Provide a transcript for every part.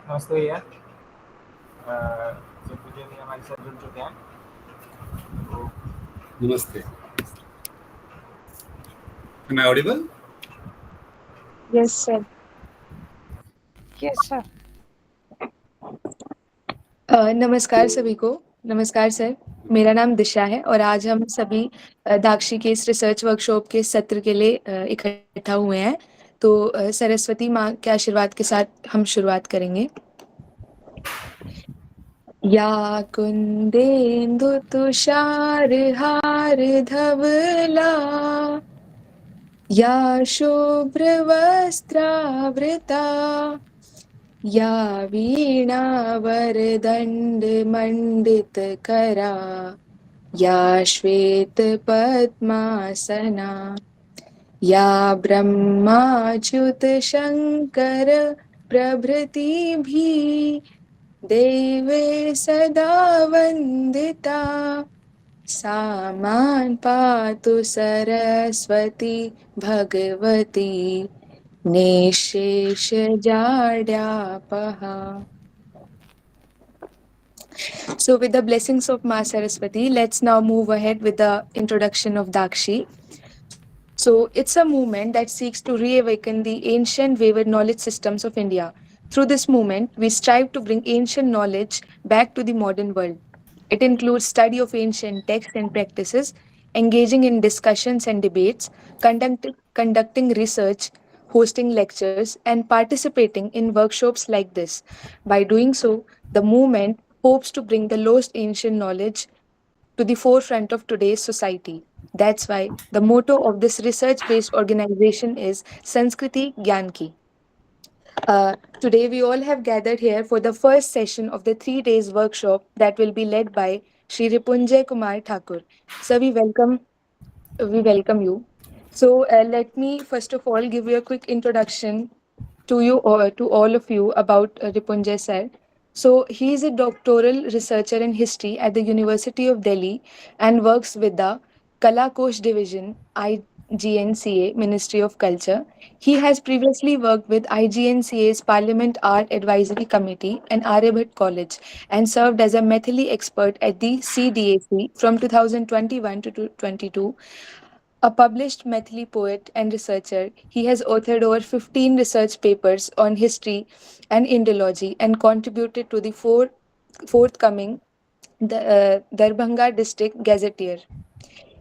नमस्ते भैया। जो पूज्य जी हमारे साथ जुड़ चुके हैं तो Namaste. Am I audible? Yes, sir. Yes, sir. नमस्कार सभी को। नमस्कार सर, मेरा नाम दिशा है और आज हम सभी दाक्षी के इस रिसर्च वर्कशॉप के सत्र के लिए इकट्ठा हुए हैं। तो सरस्वती माँ के आशीर्वाद के साथ हम शुरुआत करेंगे। या कुंदेन्दु तुषार हार धवला या शुभ्र वस्त्रावृता या वीणावरदण्डमण्डितकरा या श्वेतपद्मासना या ब्रह्माच्युतशङ्कर प्रभृतिभिः देवे सदा वन्दिता सा मां पातु Saraswati Bhagwati निःशेषजाड्यापहा. So with the blessings of Ma Saraswati, let's now move ahead with the introduction of Dakshi. So it's a movement that seeks to reawaken the ancient wayward knowledge systems of India. Through this movement, we strive to bring ancient knowledge back to the modern world. It includes study of ancient texts and practices, engaging in discussions and debates, conducting research, hosting lectures, and participating in workshops like this. By doing so, the movement hopes to bring the lost ancient knowledge to the forefront of today's society. That's why the motto of this research based organization is Sanskriti Gyan Ki. Today, we all have gathered here for the first session of the 3 days workshop that will be led by Shri Ripunjay Kumar Thakur. Sir, we welcome you. So, let me first of all give you a quick introduction to you or to all of you about Ripunjay sir. So, he is a doctoral researcher in history at the University of Delhi and works with the Kala Kosh Division, IGNCA, Ministry of Culture. He has previously worked with IGNCA's Parliament Art Advisory Committee and Aryabhat College and served as a Maithili expert at the CDAC from 2021 to 2022. A published Maithili poet and researcher, he has authored over 15 research papers on history and Indology and contributed to the forthcoming Darbhanga District Gazetteer.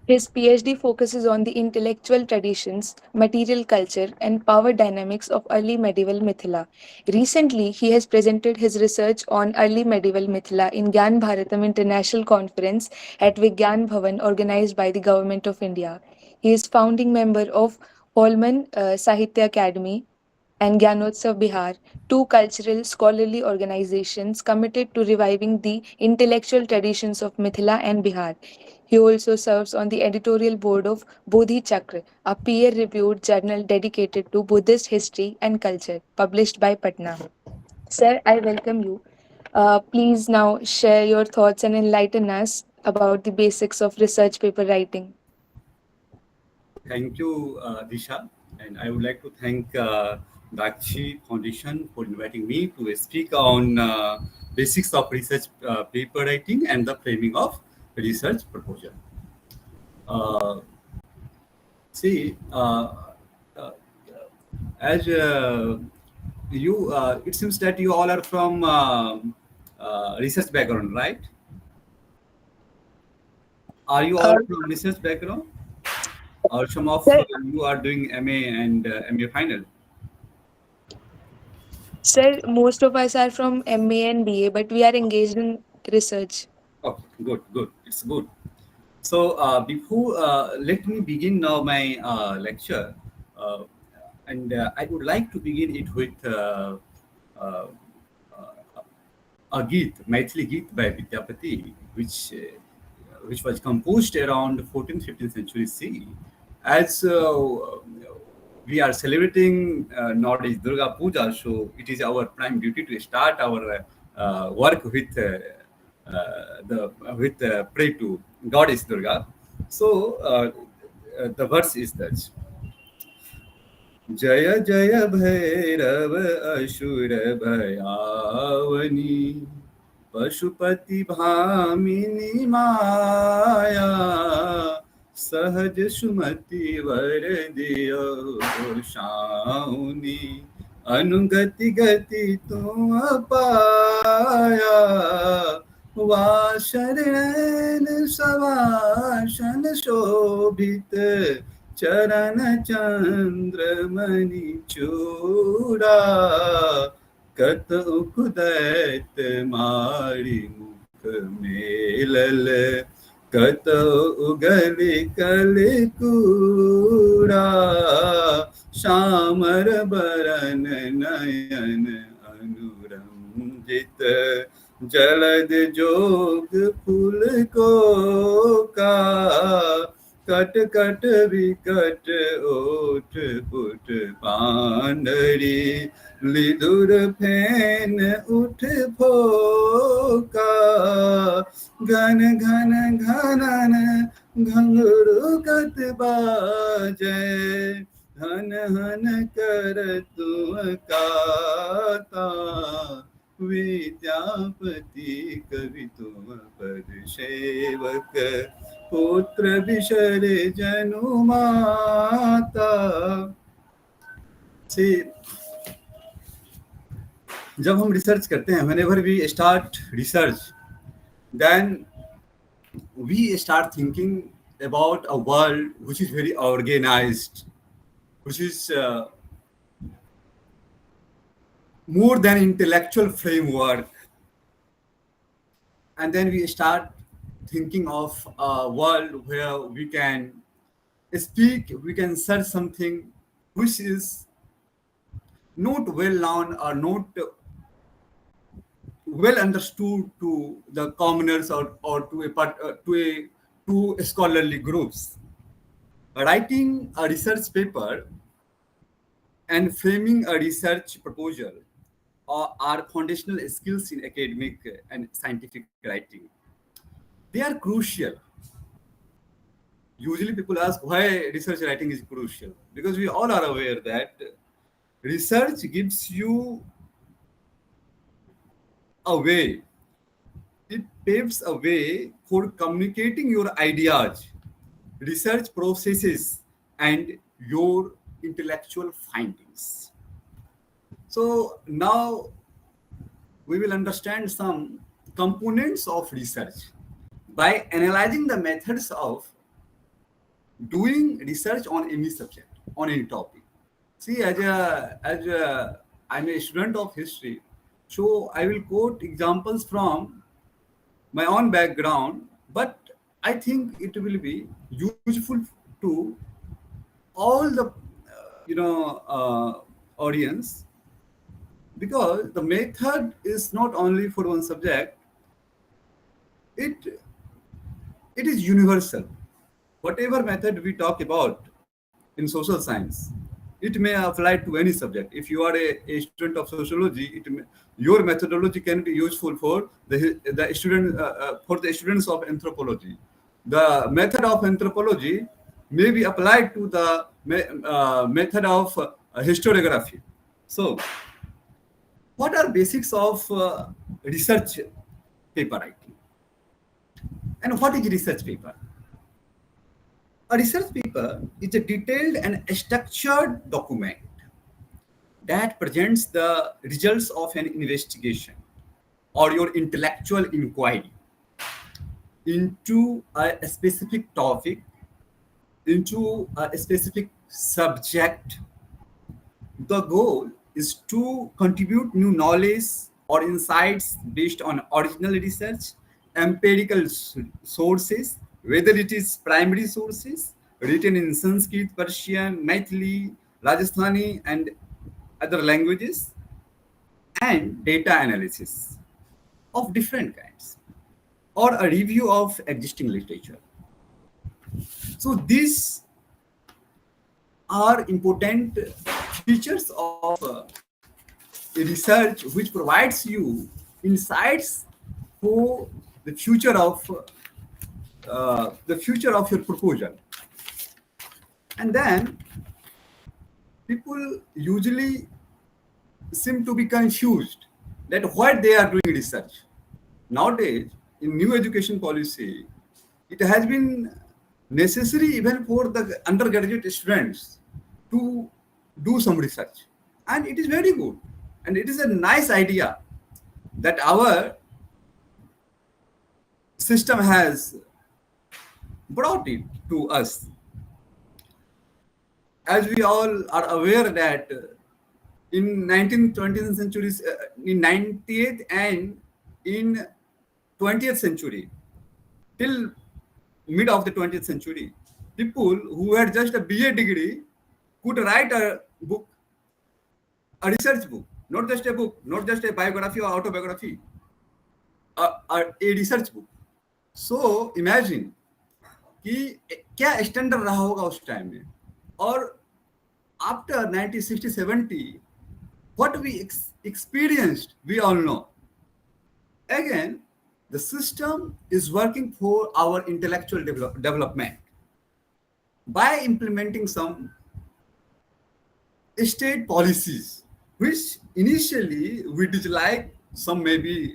His PhD focuses on the intellectual traditions, material culture, and power dynamics of early medieval Mithila. Recently, he has presented his research on early medieval Mithila in Gyan Bharatam International Conference at Vigyan Bhavan organized by the Government of India. He is founding member of Holman Sahitya Academy and Gyanotsav Bihar, two cultural scholarly organizations committed to reviving the intellectual traditions of Mithila and Bihar. He also serves on the editorial board of Bodhi Chakra, a peer reviewed journal dedicated to Buddhist history and culture, published by Patna. Sir, I welcome you. Please now share your thoughts and enlighten us about the basics of research paper writing. Thank you, Disha. And I would like to thank Dakshi Foundation for inviting me to speak on basics of research paper writing and the framing of research proposal. Uh, see, uh, as it seems that you all are from research background, right? Are you all from research background? Or some of Sir, you are doing MA and MA final? Sir, most of us are from MA and BA, but we are engaged in research. Okay, good, good. It's good. So before let me begin now my lecture, uh, and I would like to begin it with uh, a Geet, Maithili Geet by Vidyapati, which was composed around 14th, 15th century CE. As we are celebrating nowadays Durga Puja, so it is our prime duty to start our work with pray to Goddess Durga. So the verse is that जय जय भैरव असुर भयावनी, पशुपति भामिनी माया, सहज सुमति वर दियो गोसाउनी, अनुगति गति तुम पाया, वाशरण सवासन शोभित, चरण चंद्रमणि चूड़ा, कतुक दैत मारी मुख मेलल, कतु गली कलि कूड़ा, श्यामर बरन नयन अनुरंजित, जलद जोग फूल को का, कट कट विकट ओठ पुट पांडरी, लिदुर फेन उठ फोका, घन घन घनन घंघरू कत बाजे, हन हन कर तुम काता, विद्यापति कवि तुम पद सेवक, पुत्र विशरे जनु माता। See, जब हम रिसर्च करते हैं, whenever we start research, then we start thinking about a world which is very organized, which is more than intellectual framework, and then we start thinking of a world where we can speak, we can search something which is not well known or not well understood to the commoners or to scholarly groups. Writing a research paper and framing a research proposal are foundational skills in academic and scientific writing. They are crucial. Usually people ask why research writing is crucial, because we all are aware that research gives you a way. It paves a way for communicating your ideas, research processes, and your intellectual findings. So now we will understand some components of research by analyzing the methods of doing research on any subject, on any topic. See, I'm a student of history, so I will quote examples from my own background, but I think it will be useful to all the audience, because the method is not only for one subject, it is universal. Whatever method we talk about in social science, it may apply to any subject. If you are a student of sociology, your methodology can be useful for the students of anthropology. The method of anthropology may be applied to the method of historiography. So, what are basics of research paper writing? And what is research paper? A research paper is a detailed and structured document that presents the results of an investigation or your intellectual inquiry into a specific topic, into a specific subject. The goal is to contribute new knowledge or insights based on original research, empirical sources, whether it is primary sources written in Sanskrit, Persian, Maithili, Rajasthani, and other languages, and data analysis of different kinds, or a review of existing literature. So these are important features of research which provides you insights for the future of your proposal. And then people usually seem to be confused that what they are doing research. Nowadays, in new education policy, it has been necessary even for the undergraduate students to do some research. And it is very good. And it is a nice idea that our system has brought it to us. As we all are aware that in 19th, 20th centuries, in 98th and in 20th century, till mid of the 20th century, people who had just a BA degree could write a book, a research book, not just a book, not just a biography or autobiography, a research book. So imagine कि क्या standard रहा होगा उस time में. और after 1960-70, what we experienced, we all know. Again, the system is working for our intellectual development by implementing some state policies, which initially we dislike, some may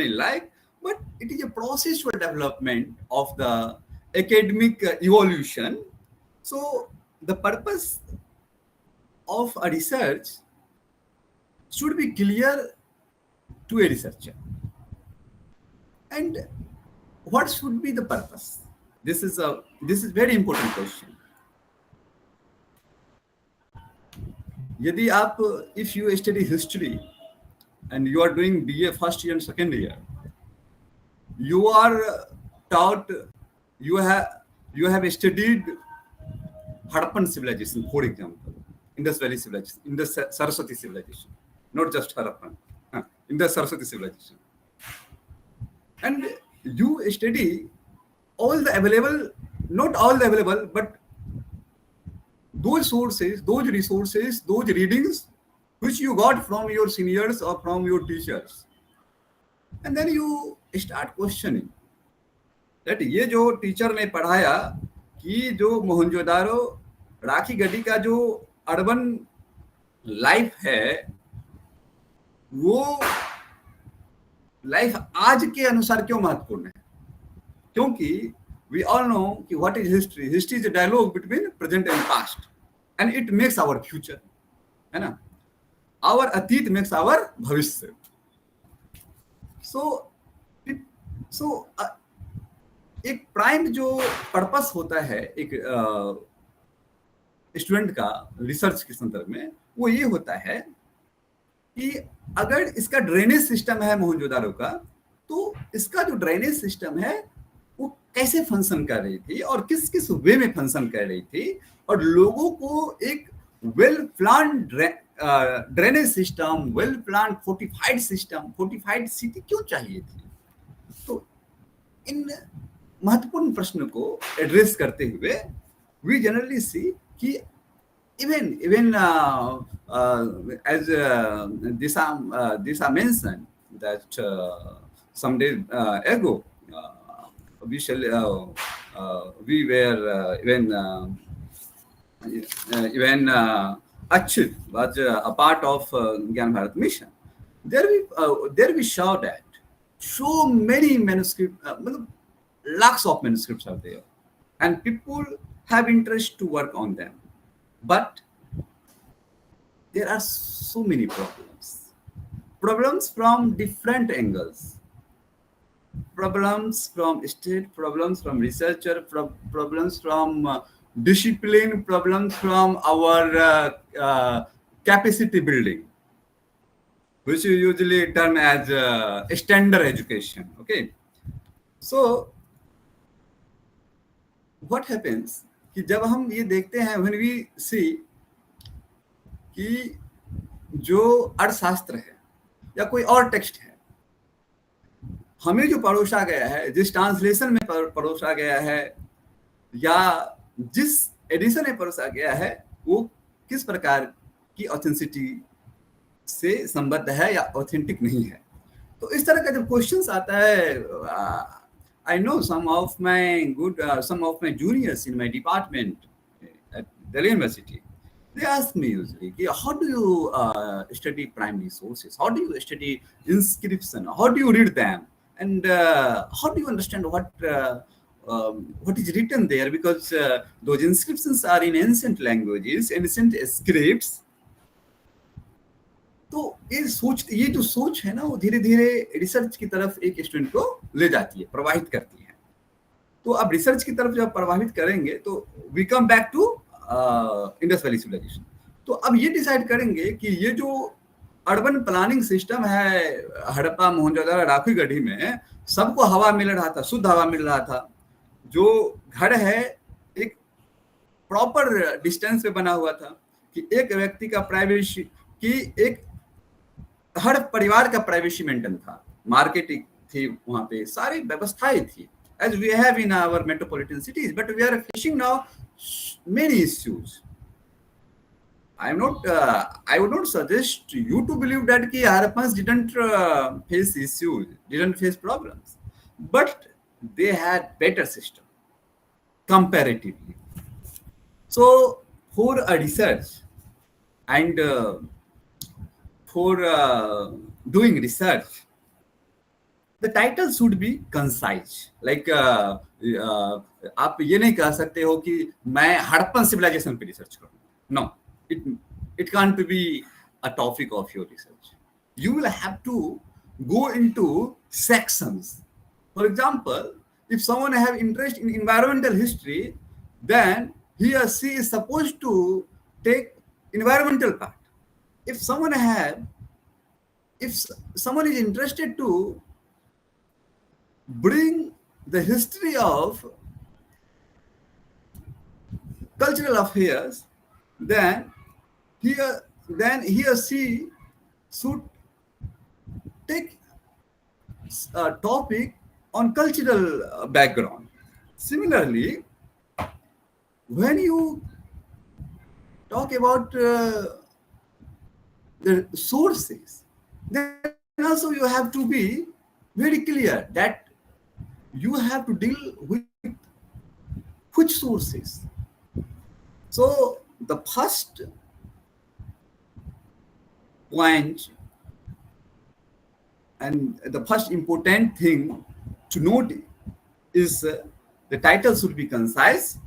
like, but it is a process for development of the academic evolution. So the purpose of a research should be clear to a researcher. And what should be the purpose? This is very important question. यदि आप, if you study history and you are doing BA first year and second year, you are taught, you have studied Harappan civilization, for example, Indus Valley civilization, Indus Saraswati civilization, not just Harappan, Indus Saraswati civilization. And you study all the available, not all the available, but those sources, those resources, those readings which you got from your seniors or from your teachers. And then you start questioning that ये जो teacher ने पढ़ाया कि जो मोहनजोदारो राखी गढ़ी का जो urban life है, वो लाइफ आज के अनुसार क्यों महत्वपूर्ण है? क्योंकि we all know कि what is history? History is a dialogue between present and past, and it makes our future, है ना? Our अतीत makes our भविष्य. So एक प्राइम जो पर्पस होता है एक स्टूडेंट का रिसर्च के संदर्भ में, वो ये होता है कि अगर इसका ड्रेनेज सिस्टम है मोहनजोदारो का, तो इसका जो ड्रेनेज सिस्टम है वो कैसे फंक्शन कर रही थी और किस किस वे में फंक्शन कर रही थी, और लोगों को एक well plan drainage system, well plan fortified system, fortified city क्यों चाहिए थी. तो इन महत्वपूर्ण प्रश्न को एड्रेस करते हुए वी जनरली सी कि even as Disha mentioned that some days ago, we were even Akshit was a part of Gyan Bharat mission. There we saw that so many manuscripts, lakhs of manuscripts are there, and people have interest to work on them. But there are so many problems from different angles, problems from state, problems from researcher, problems from discipline, problems from our capacity building, which you usually term as standard education. Okay, so what happens कि जब हम ये देखते हैं, when we see कि जो अर्थशास्त्र है या कोई और टेक्स्ट है, हमें जो परोसा गया है, जिस ट्रांसलेशन में परोसा गया है या जिस एडिशन में परोसा गया है, वो किस प्रकार की ऑथेंटिसिटी से संबद्ध है या ऑथेंटिक नहीं है. तो इस तरह का जब क्वेश्चंस आता है, I know some of my juniors in my department at Delhi University, They ask me usually, how do you study primary sources? How do you study inscription? How do you read them? And how do you understand what is written there? Because those inscriptions are in ancient languages, ancient scripts. तो ये जो सोच है ना, वो धीरे धीरे research की तरफ एक स्टूडेंट को ले जाती है, प्रवाहित करती है. तो अब रिसर्च की तरफ जब प्रभावित करेंगे तो we come back to Indus valley civilization. तो अब ये डिसाइड करेंगे कि ये जो अर्बन प्लानिंग सिस्टम है हड़प्पा, मोहनजोदड़ो, राखीगढ़ी में, सबको हवा मिल रहा था, शुद्ध हवा मिल रहा था. जो घर है एक प्रॉपर डिस्टेंस पे बना हुआ था कि एक व्यक्ति का प्राइवेसी, कि एक हर परिवार का प्राइवेसी मेंटेन था. मार्केटिंग थी वहां पे, सारी व्यवस्थाएं थी as we have in our metropolitan cities, but we are facing now many issues. I would not suggest you to believe that ki Harappans didn't face issues, didn't face problems, but they had better system comparatively. So for a research and for doing research, the title should be concise. Like आप ये नहीं कह सकते हो कि मैं Harappan civilisation पे research करूँ. No, it can't be a topic of your research. You will have to go into sections. For example, if someone have interest in environmental history, then he or she is supposed to take environmental part. If someone is interested to bring the history of cultural affairs, then he or she should take a topic on cultural background. Similarly, when you talk about the sources, then also you have to be very clear that you have to deal with which sources. So the first point and the first important thing to note is the title should be concise,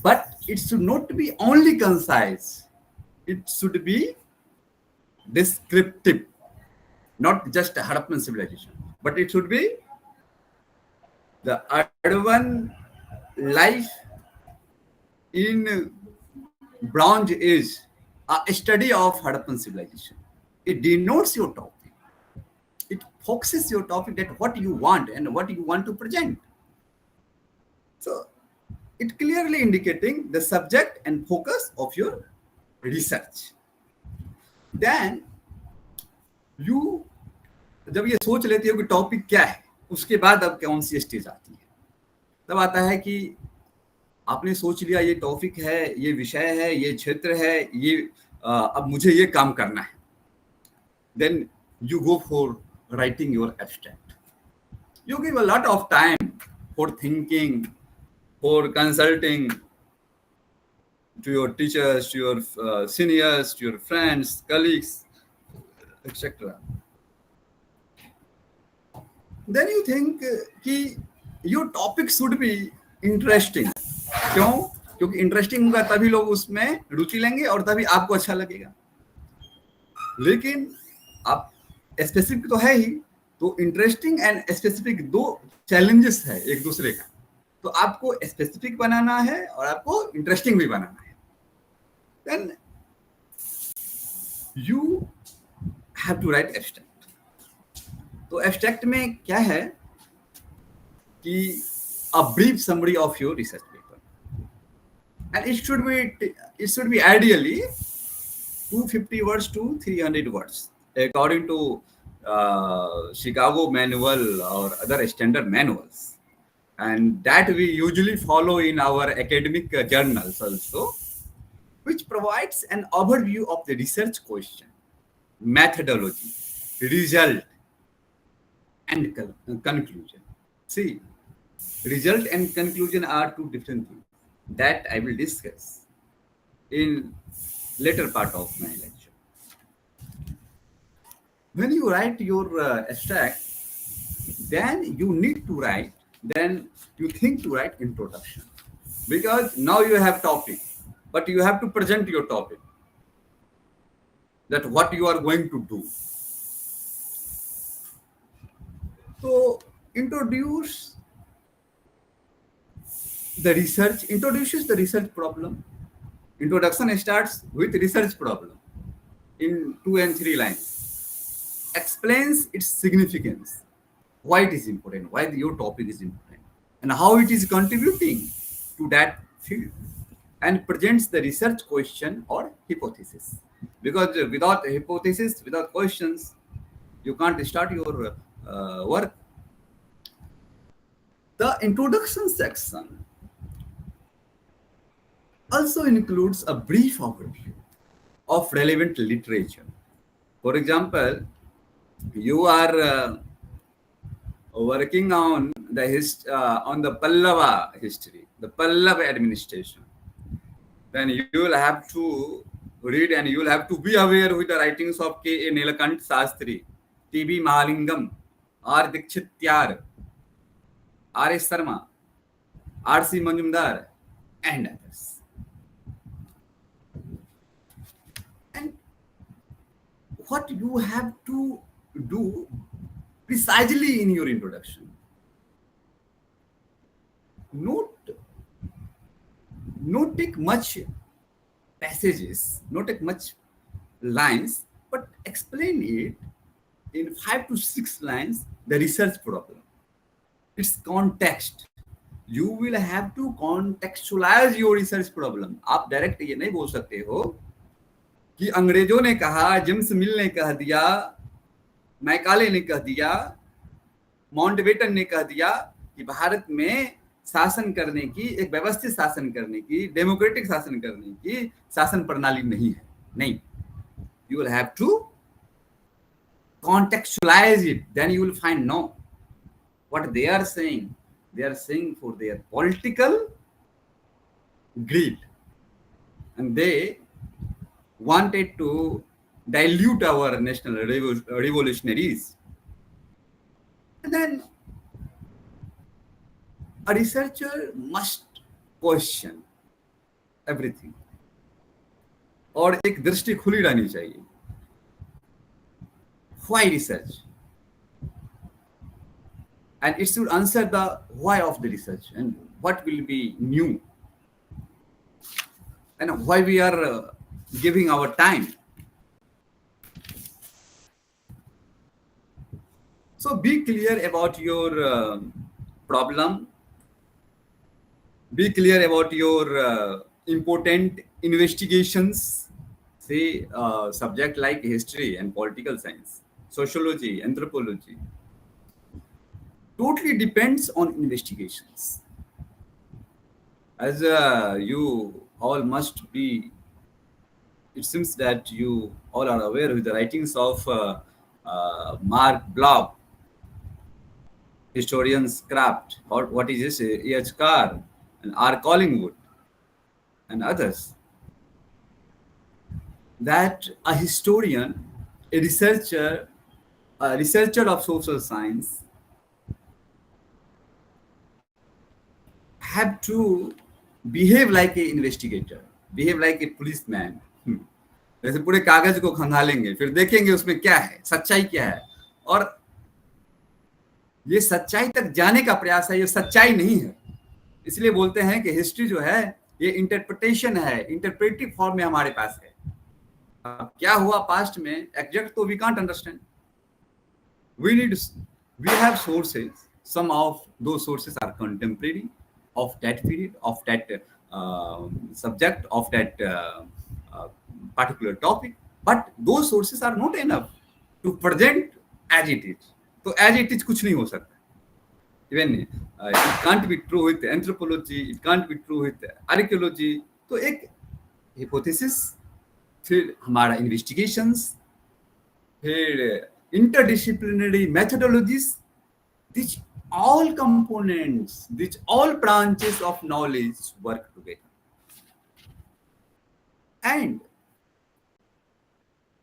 but it should not be only concise. It should be descriptive, not just a Harappan civilization, but it should be the urban life in Bronze Age, a study of Harappan civilization. It denotes your topic. It focuses your topic that what you want and what you want to present. So it clearly indicating the subject and focus of your research. Then you जब ये सोच लेती हो कि topic क्या है, उसके बाद अब कौन सी स्टेज आती है. तब आता है कि आपने सोच लिया ये टॉपिक है, ये विषय है, ये क्षेत्र है, ये अब मुझे ये काम करना है. Then you go for writing your abstract. You give a lot of time for thinking, for consulting to your teachers, to your seniors, to your friends, colleagues, etc. Then you think कि your topic should be interesting. क्यों? क्योंकि interesting होगा तभी लोग उसमें रुचि लेंगे और तभी आपको अच्छा लगेगा. लेकिन आप स्पेसिफिक तो है ही, तो इंटरेस्टिंग एंड स्पेसिफिक दो चैलेंजेस है एक दूसरे का. तो आपको स्पेसिफिक बनाना है और आपको इंटरेस्टिंग भी बनाना है. Then you have to write abstract. तो एब्स्ट्रैक्ट में क्या है कि a brief summary of your research paper, and it should be ideally 250 words to 300 words according to Chicago manual or other standard manuals, and that we usually follow in our academic journals also, which provides an overview of the research question, methodology, result, and conclusion. See, result and conclusion are two different things that I will discuss. in later part of my lecture. When you write your abstract, then you need to write, then you think to write introduction. Because now you have topic, but you have to present your topic, that what you are going to do. So introduces the research problem. Introduction starts with research problem in 2 and 3 lines. Explains its significance, why it is important, why your topic is important, and how it is contributing to that field, and presents the research question or hypothesis. Because without a hypothesis, without questions, you can't start your work. The introduction section also includes a brief overview of relevant literature. For example, you are working on the Pallava history, the Pallava administration. Then you will have to read and you will have to be aware with the writings of K.A. Nilakant Sastri, T.B. Mahalingam, R. Dikshittyar, R.S. Sarma, R.C. Majumdar, and others. And what you have to do precisely in your introduction, not take much passages, not take much lines, but explain it in 5 to 6 lines, the research problem, its context. You will have to contextualize your research problem. आप direct ये नहीं बोल सकते हो कि अंग्रेजों ने कहा, जेम्स मिल ने कह दिया, मैकाले ने कह दिया, माउंटबेटन ने कह दिया कि भारत में शासन करने की, एक व्यवस्थित शासन करने की, डेमोक्रेटिक शासन करने की शासन प्रणाली नहीं है. नहीं, you will have to contextualize it. Then you will find no, what they are saying for their political greed, and they wanted to dilute our national revolutionaries. And then a researcher must question everything, और एक दृष्टि खुली रहनी चाहिए. Why research? And it should answer the why of the research and what will be new and why we are giving our time. So be clear about your problem. Be clear about your important investigations. Say subject like history and political science, sociology, anthropology. Totally depends on investigations. As you all must be, it seems that you all are aware with the writings of Mark Bloch, historians Kraft, or what is this, E.H. Carr, and R. Collingwood, and others, that a historian, a researcher of social science have to behave like an investigator, behave like a policeman. जैसे पूरे कागज को खंगालेंगे, फिर देखेंगे उसमें क्या है, सच्चाई क्या है, और ये सच्चाई तक जाने का प्रयास है, ये सच्चाई नहीं है. इसलिए बोलते हैं कि हिस्ट्री जो है ये इंटरप्रिटेशन है, इंटरप्रेटिव फॉर्म में हमारे पास है. अब क्या हुआ पास्ट में एग्जैक्ट तो we can't understand. we have sources. Some of those sources are contemporary of that period, of that subject, of that particular topic, but those sources are not enough to present as it is. So as it is कुछ नहीं हो सकता. Even it can't be true with anthropology, it can't be true with archaeology. तो एक hypothesis, फिर हमारा investigations, फिर interdisciplinary methodologies, which all components, which all branches of knowledge work together. And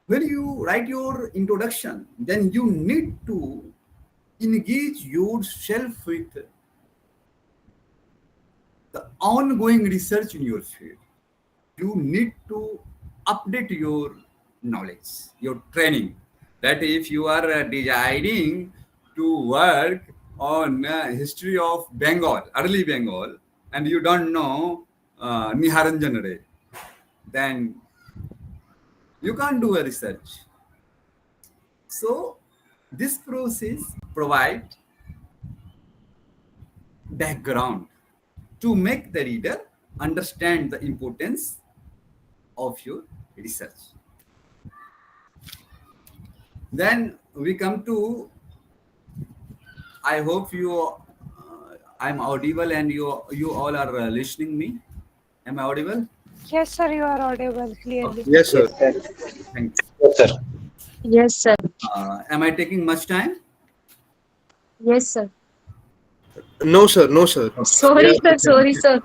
when you write your introduction, then you need to engage yourself with the ongoing research in your field. You need to update your knowledge, your training. That if you are deciding to work on history of Bengal, early Bengal, and you don't know Niharanjan Ray, then you can't do a research. So this process provides background to make the reader understand the importance of your research. Then we come to, I hope I'm audible and you all are listening me. Am I audible? Yes, sir, you are audible clearly. Yes, sir. Thanks. Yes, sir. Yes, sir. Am I taking much time? Yes, sir. No, sir. No, sir. Sorry, sir. Sorry, sir.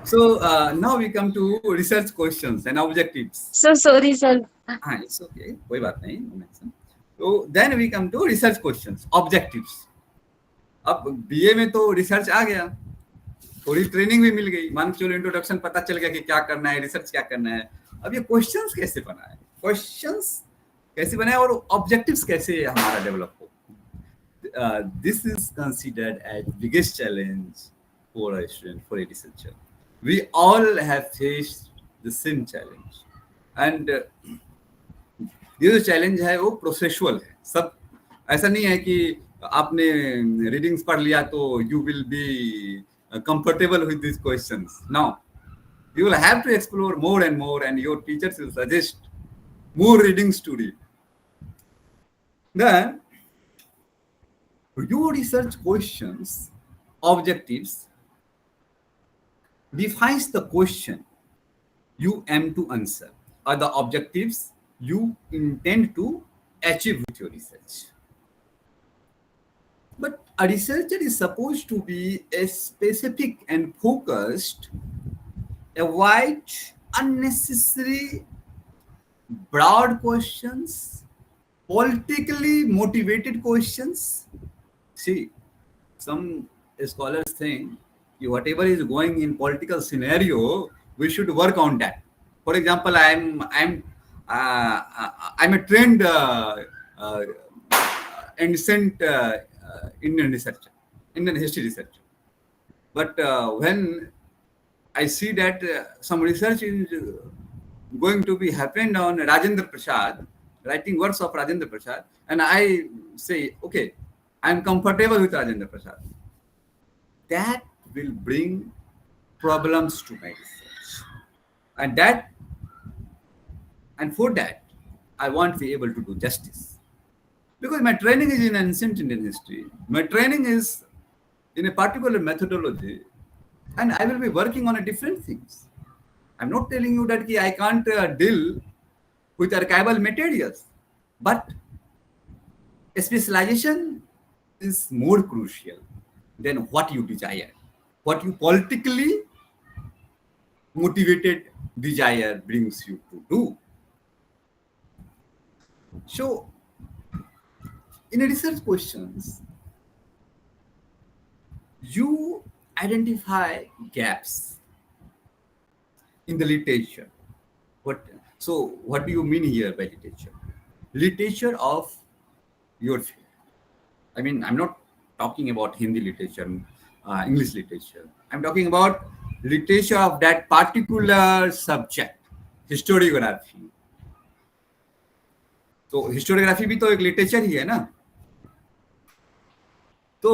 So now we come to research questions and objectives. So sorry, sir. It's okay. कोई बात नहीं. no mention. So then we come to research questions, objectives. अब BA में तो research आ गया, थोड़ी training भी मिल गई, मान चलो इंट्रोडक्शन पता चल गया कि क्या करना है, रिसर्च क्या करना है. अब ये क्वेश्चंस कैसे बनाए, और ऑब्जेक्टिव्स कैसे हमारा डेवलप हो. This is considered as biggest challenge for a student, for a researcher. We all have faced the same challenge, and ये जो चैलेंज है वो प्रोसेसुअल है. सब ऐसा नहीं है कि आपने रीडिंग्स पढ़ लिया तो you will be comfortable with this questions. No, you will have to explore more and more, and your teachers will suggest more readings to read. Then your research questions, objectives, defines the question you aim to answer, or the objectives you intend to achieve with your research. But a researcher is supposed to be a specific and focused, avoid unnecessary broad questions, politically motivated questions. See, some scholars think whatever is going in political scenario, we should work on that. For example, I'm a trained ancient Indian researcher, Indian history researcher. But when I see that some research is going to be happened on Rajendra Prasad, writing works of Rajendra Prasad, and I say, okay, I'm comfortable with Rajendra Prasad, that will bring problems to my research. And for that, I want to be able to do justice. Because my training is in ancient Indian history, my training is in a particular methodology, and I will be working on a different things. I'm not telling you that I can't deal with archival materials, but specialization is more crucial than what you desire, what you politically motivated desire brings you to do. So, in a research questions, you identify gaps in the literature. What do you mean here by literature? Literature of your field. I mean, I'm not talking about Hindi literature, English literature. I'm talking about literature of that particular subject, historiography. तो historiography भी तो एक literature ही है ना. तो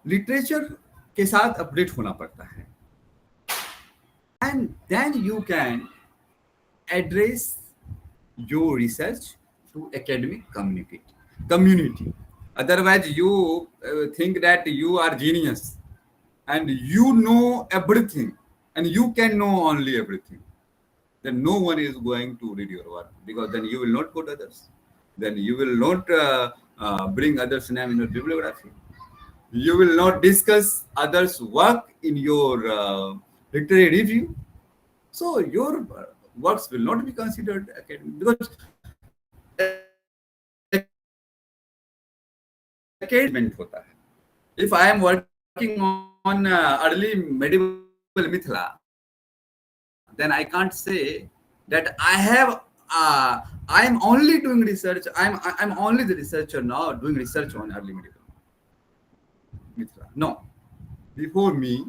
literature के साथ update होना पड़ता है, and then you can address your research to academic community. Otherwise you think that you are genius and you know everything and you can know only everything, then no one is going to read your work, because then you will not quote others, then you will not bring others' name in your bibliography. You will not discuss others' work in your literary review. So your works will not be considered academic because academic होता है. If I am working on early medieval Mithila, then I can't say that I am only doing research. I'm only the researcher now doing research on early medieval Mithila. No, before me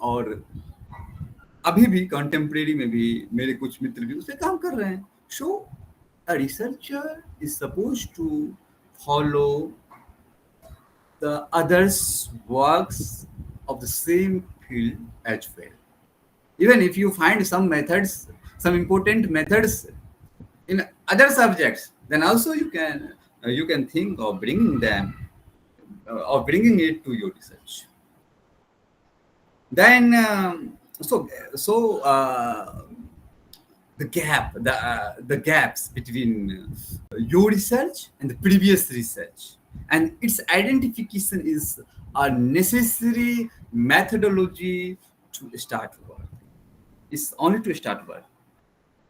और अभी भी contemporary में भी मेरे कुछ मित्र भी उससे काम कर रहे हैं. So a researcher is supposed to follow the others' works of the same field as well. Even if you find some methods, some important methods in other subjects, then also you can think of bringing them or bringing it to your research. Then the gaps between your research and the previous research and its identification is a necessary methodology to start work. It's only to start work.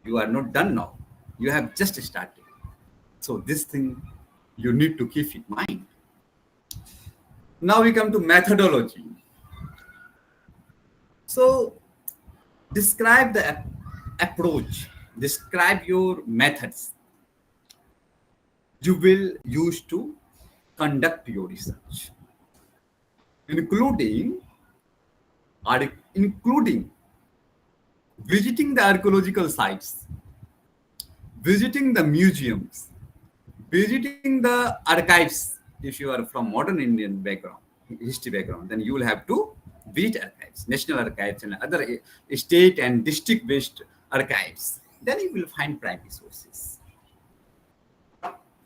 You are not done now. You have just started. So this thing you need to keep in mind. Now we come to methodology. So describe the approach, describe your methods you will use to conduct your research, including visiting the archaeological sites, visiting the museums, visiting the archives. If you are from modern Indian background, history background, then you will have to visit archives, national archives and other state and district-based archives. Then you will find primary sources.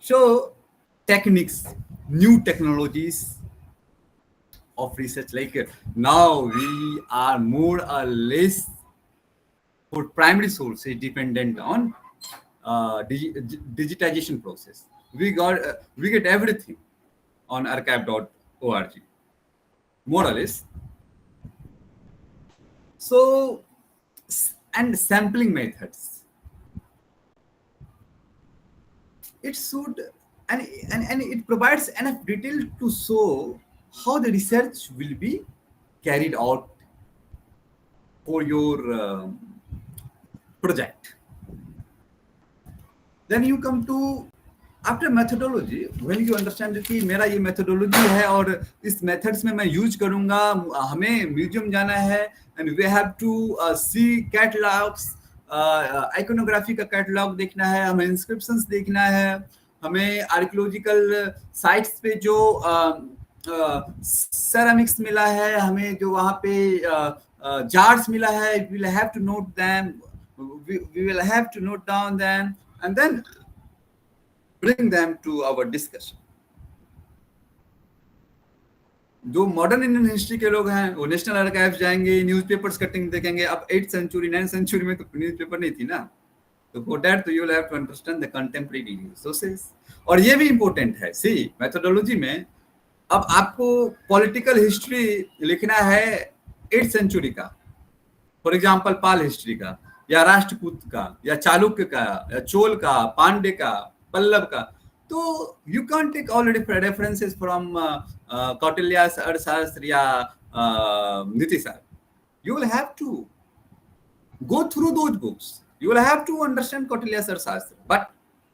So techniques, new technologies of research, like now we are more or less for primary sources dependent on digitization process. We get everything on archive.org, more or less. So, and sampling methods. It should, and it provides enough detail to show how the research will be carried out for your project. Then you come to after methodology, when you understand कि मेरा ये methodology है और इस methods में मैं use करूँगा, हमें museum जाना है and we have to see catalogs, iconography का catalog देखना है, हमें inscriptions देखना है, हमें archaeological sites पे जो ceramics मिला है, हमें जो वहाँ पे jars मिला है, we will have to note them, we will have to note down them and then bring them to our discussion. जो मॉडर्न इंडियन हिस्ट्री के लोग हैं वो नेशनल आर्काइव्स जाएंगे, न्यूज़पेपर्स कटिंग देखेंगे. अब 8th century 9th century में तो न्यूज़पेपर नहीं थी ना, तो for that you will have to understand the contemporary sources. और ये भी इंपॉर्टेंट है, सी मेथोडोलॉजी में अब आपको पॉलिटिकल हिस्ट्री लिखना है 8th century का, फॉर एग्जांपल पाल हिस्ट्री का या राष्ट्रकूट का या चालुक्य का या चोल का, पांडे का, पल्लव का, तो you can't take already references from Kautilya's Arthashastra या Nitisar. You will have to go through those books. You will have to understand Kautilya's Arthashastra, but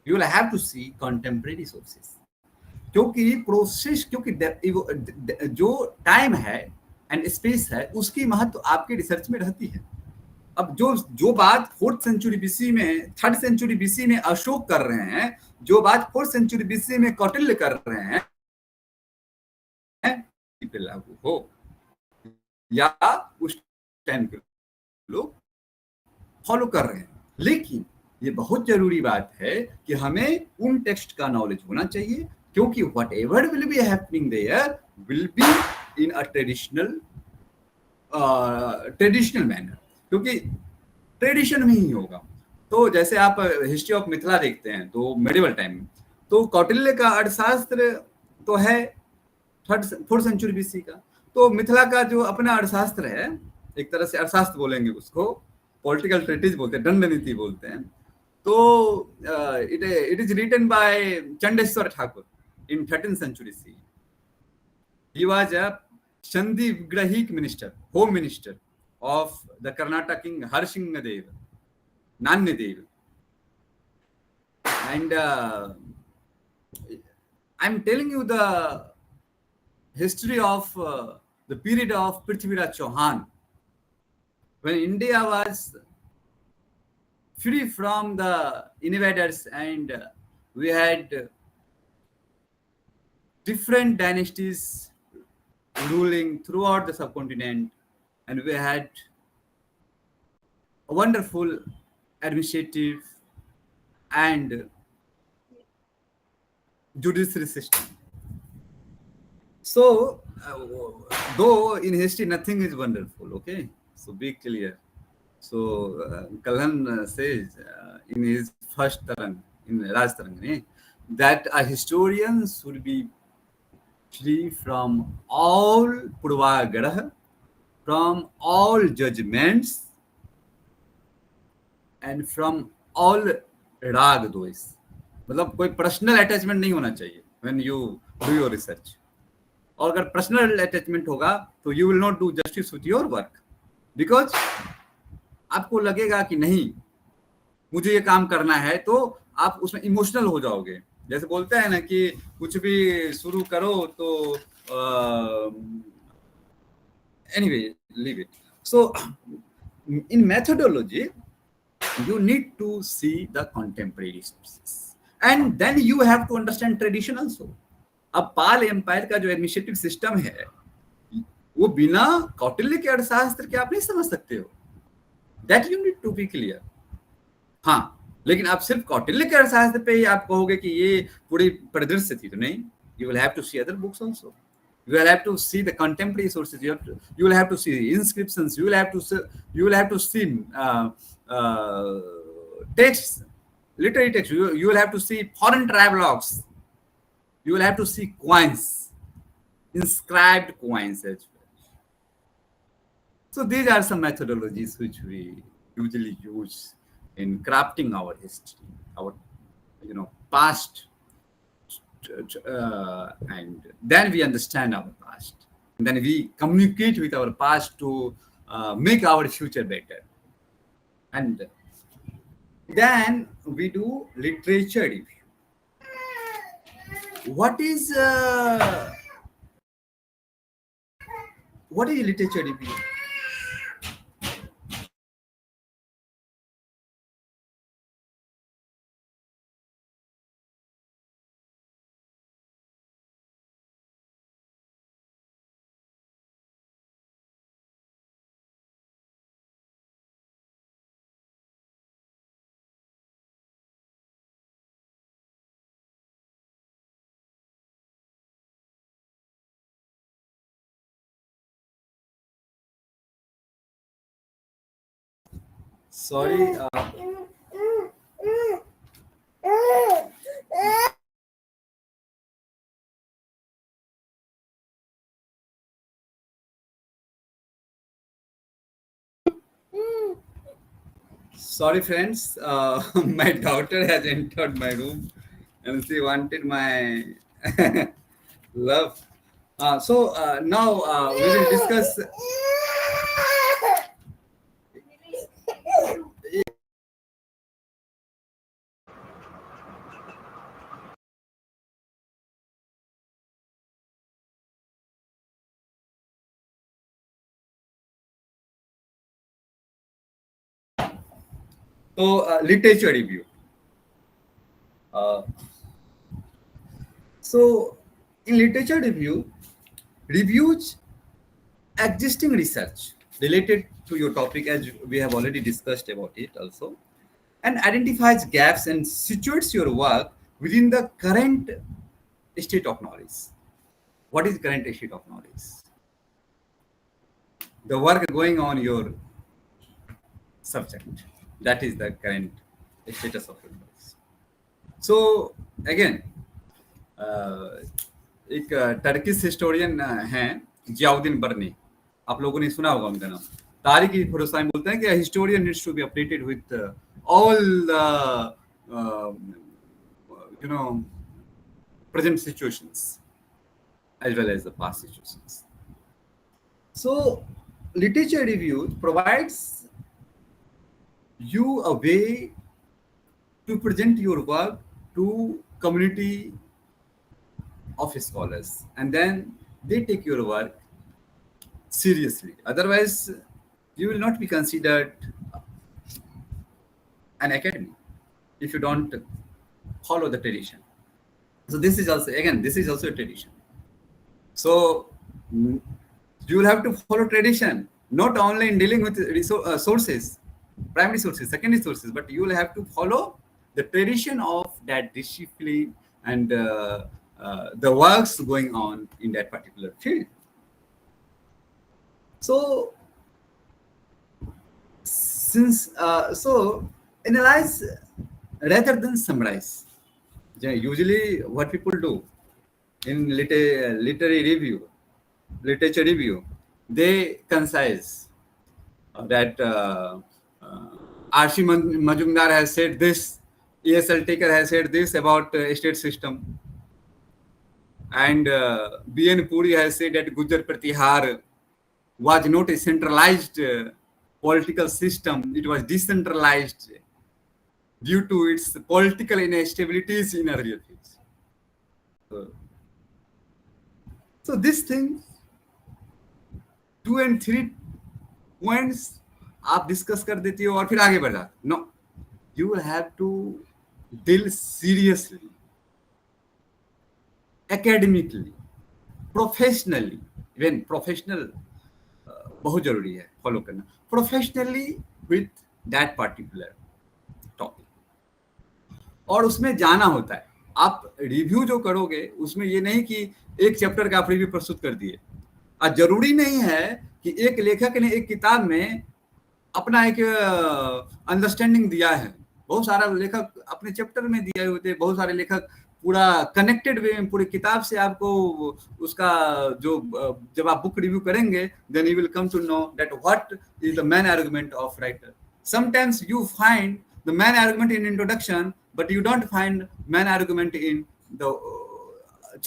you will have to see contemporary sources. क्योंकि process, क्योंकि जो time है and space है उसकी महत्व आपके research में रहती है. अब जो बात 4th century BC में, 3rd century BC में अशोक कर रहे हैं, जो बात 4th century BC में कौटिल्य कर रहे हैं, पे लागू हो या उस टाइम के लोग फॉलो कर रहे हैं. लेकिन ये बहुत जरूरी बात है कि हमें उन टेक्स्ट का नॉलेज होना चाहिए, क्योंकि whatever will be happening there will be in a traditional manner, क्योंकि ट्रेडिशन में ही होगा. तो जैसे आप हिस्ट्री ऑफ मिथिला देखते हैं तो मेडिवल टाइम में, तो कौटिल्य का अर्थशास्त्र तो है फोर्थ सेंचुरी बीसी का। तो मिथिला का जो अपना अर्थशास्त्र है, एक तरह से अर्थशास्त्र बोलेंगे उसको, पॉलिटिकल ट्रेटिज बोलते हैं, दंड नीति बोलते हैं। तो it is written by Chandeshwar Thakur in 13th century CE. He was a Sandhi Vigrahik minister, home minister of the Karnataka king Harshingadev, Nanyadev. And I'm telling you the history of the period of Prithviraj Chauhan, when India was free from the invaders and we had different dynasties ruling throughout the subcontinent, and we had a wonderful administrative and judiciary system. So, though in history nothing is wonderful, okay? So be clear. So Kalhan says in his first Tarang, in Raj Tarang, that a historian should be free from all purvagarah, from all judgments, and from all rag dois. मतलब कोई personal attachment नहीं होना चाहिए when you do your research. और अगर personal attachment होगा तो you will not do justice with your work, because आपको लगेगा कि नहीं मुझे ये काम करना है, तो आप उसमें इमोशनल हो जाओगे। जैसे बोलते हैं ना कि कुछ भी शुरू करो तो anyway, leave it. So in methodology, you need to see the contemporary sources, and then you have to understand tradition also. अब पाल एम्पायर का जो एडमिनिस्ट्रेटिव सिस्टम है वो बिना कौटिल्य के अर्थशास्त्र के आप नहीं समझ सकते हो। That you need to be clear. हाँ, लेकिन आप सिर्फ कौटिल्य के अर्थशास्त्र पे ही आप कहोगे कि ये पूरी परिदृश्य थी, तो नहीं। You will have to see other books also. You will have to see the contemporary sources. You will have to see inscriptions. You will have to see texts, literary texts. You will have to see foreign travelogues. You will have to see coins, inscribed coins as well. So these are some methodologies which we usually use in crafting our history, our past. And then we understand our past, and then we communicate with our past to make our future better. And then we do literature review. What is literature review? Sorry. Sorry, friends. My daughter has entered my room, and she wanted my love. So now we will discuss. So literature review. So in literature review, reviews existing research related to your topic, as we have already discussed about it also, and identifies gaps and situates your work within the current state of knowledge. What is current state of knowledge? The work going on your subject. That is the current status of your knowledge. So again, एक Turkish historian हैं जियाउद्दीन बर्नी, आप लोगों ने सुना होगा उनका नाम। तारीख की भरोसा में बोलते हैं कि historian needs to be updated with all you know present situations as well as the past situations. So literature review provides you a way to present your work to community of scholars, and then they take your work seriously. Otherwise, you will not be considered an academy if you don't follow the tradition. So this is also, again, this is also a tradition. So you will have to follow tradition, not only in dealing with sources, primary sources, secondary sources, but you will have to follow the tradition of that discipline and the works going on in that particular field. So analyze rather than summarize. Usually what people do in literature review, they concise that R.C. Majumdar has said this, E.S.L. Taker has said this about state system, and B.N. Puri has said that Gujar Pratihar was not a centralized political system, it was decentralized due to its political instabilities in earlier things. So this thing, 2 and 3 points आप discuss कर देती हो और फिर आगे बढ़ जाते। No, you will have to deal seriously, academically, professionally. Even professional बहुत जरूरी है फॉलो करना, professionally with that particular topic, और उसमें जाना होता है। आप रिव्यू जो करोगे उसमें ये नहीं कि एक चैप्टर का आप रिव्यू प्रस्तुत कर दिए। और जरूरी नहीं है कि एक लेखक ने एक किताब में अपना एक अंडरस्टैंडिंग दिया है, बहुत सारा लेखक अपने चैप्टर में दिए होते हैं, बहुत सारे लेखक पूरा कनेक्टेड वे में पूरी किताब से आपको उसका जो, जब आप बुक रिव्यू करेंगे then you will come to know that what is the main argument of writer. Sometimes you find the main argument in introduction, but you don't find main argument in the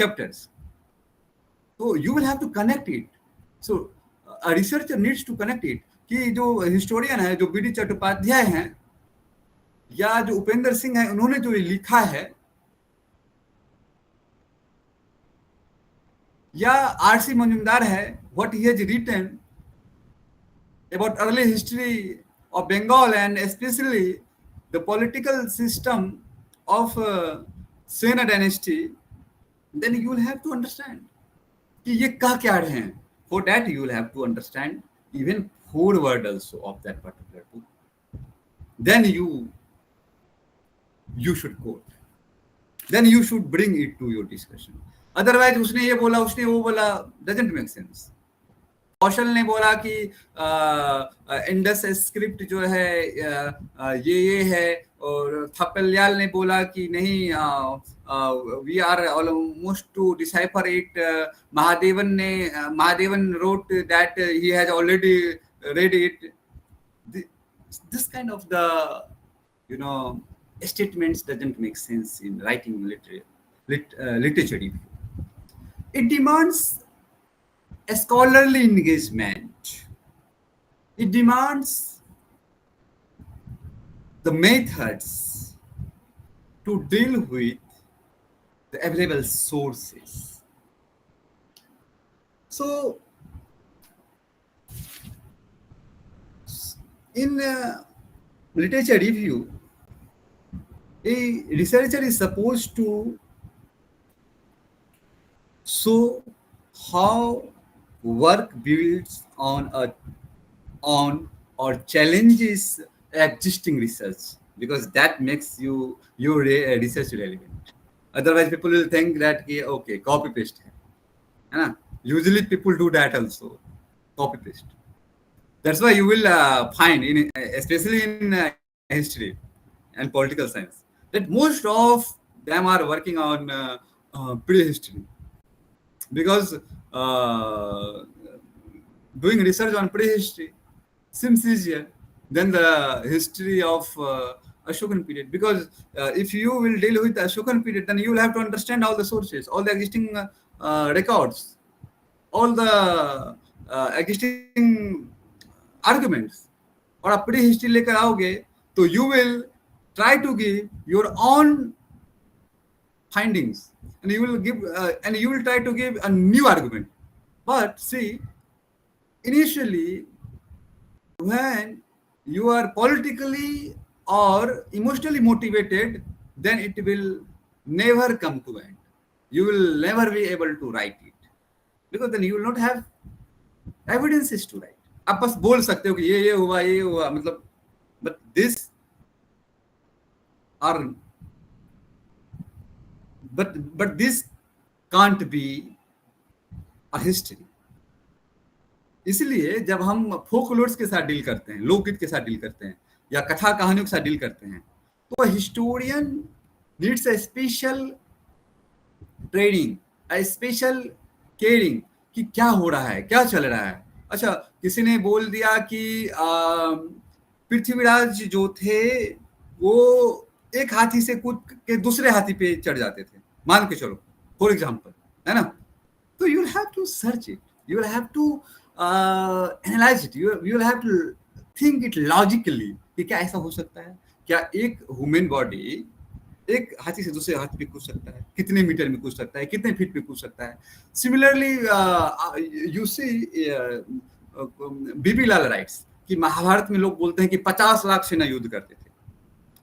chapters. So you will have to connect it. So a researcher needs to connect it. कि जो historian है, जो B D Chattopadhyay हैं या जो उपेंद्र सिंह है, उन्होंने जो लिखा है, या R.C. Majumdar है, what he has written about early history of Bengal and especially the political system of Sena dynasty, then you will have to understand कि ये कह क्या रहे हैं. For that you will have to understand even foreword also of that particular book. Then you should quote. Then you should bring it to your discussion. Otherwise उसने ये बोला, उसने वो बोला, doesn't make sense. कौशल ने बोला कि इंडस स्क्रिप्ट जो है ये है, और थपलियाल ने बोला कि नहीं we are almost to decipher it. Mahadevan wrote that he has already read it. This kind of statements doesn't make sense in writing literature review. It demands a scholarly engagement. It demands the methods to deal with the available sources. So in literature review, a researcher is supposed to show how work builds on or challenges existing research, because that makes your research relevant. Otherwise people will think that okay, copy paste hai na. Usually people do that also, copy paste. That's why you will find especially in history and political science that most of them are working on prehistory, because doing research on prehistory seems easier than the history of Ashokan period. Because if you will deal with the Ashokan period, then you will have to understand all the sources, all the existing records, all the existing arguments. और आप pre history लेकर आओगे तो you will try to give your own findings, and you will try to give a new argument. But see, initially, when you are politically or emotionally motivated, then it will never come to end. You will never be able to write it, because then you will not have evidences to write. आप बस बोल सकते हो कि ये हुआ, मतलब, but this are but this can't be a history. इसलिए जब हम फोकलोर्स के साथ डील करते हैं, लोकगीत के साथ डील करते हैं, या कथा कहानियों के साथ डील करते हैं, तो historian needs a special training, a special caring कि क्या हो रहा है, क्या चल रहा है. अच्छा, किसी ने बोल दिया कि पृथ्वीराज जो थे वो एक हाथी से कूद के दूसरे हाथी पे चढ़ जाते थे, मान के चलो, फॉर एग्जाम्पल, है ना. तो you will have to search it, you will have to analyse it, you will have to think it logically कि क्या ऐसा हो सकता है. क्या एक ह्यूमन बॉडी एक हाथी से दूसरे हाथी पे कूद सकता है, कितने मीटर में कूद सकता है, कितने फीट पे कूद सकता है. Similarly you see B P Lal writes कि महाभारत में लोग बोलते हैं कि 50 लाख सेना युद्ध करते थे.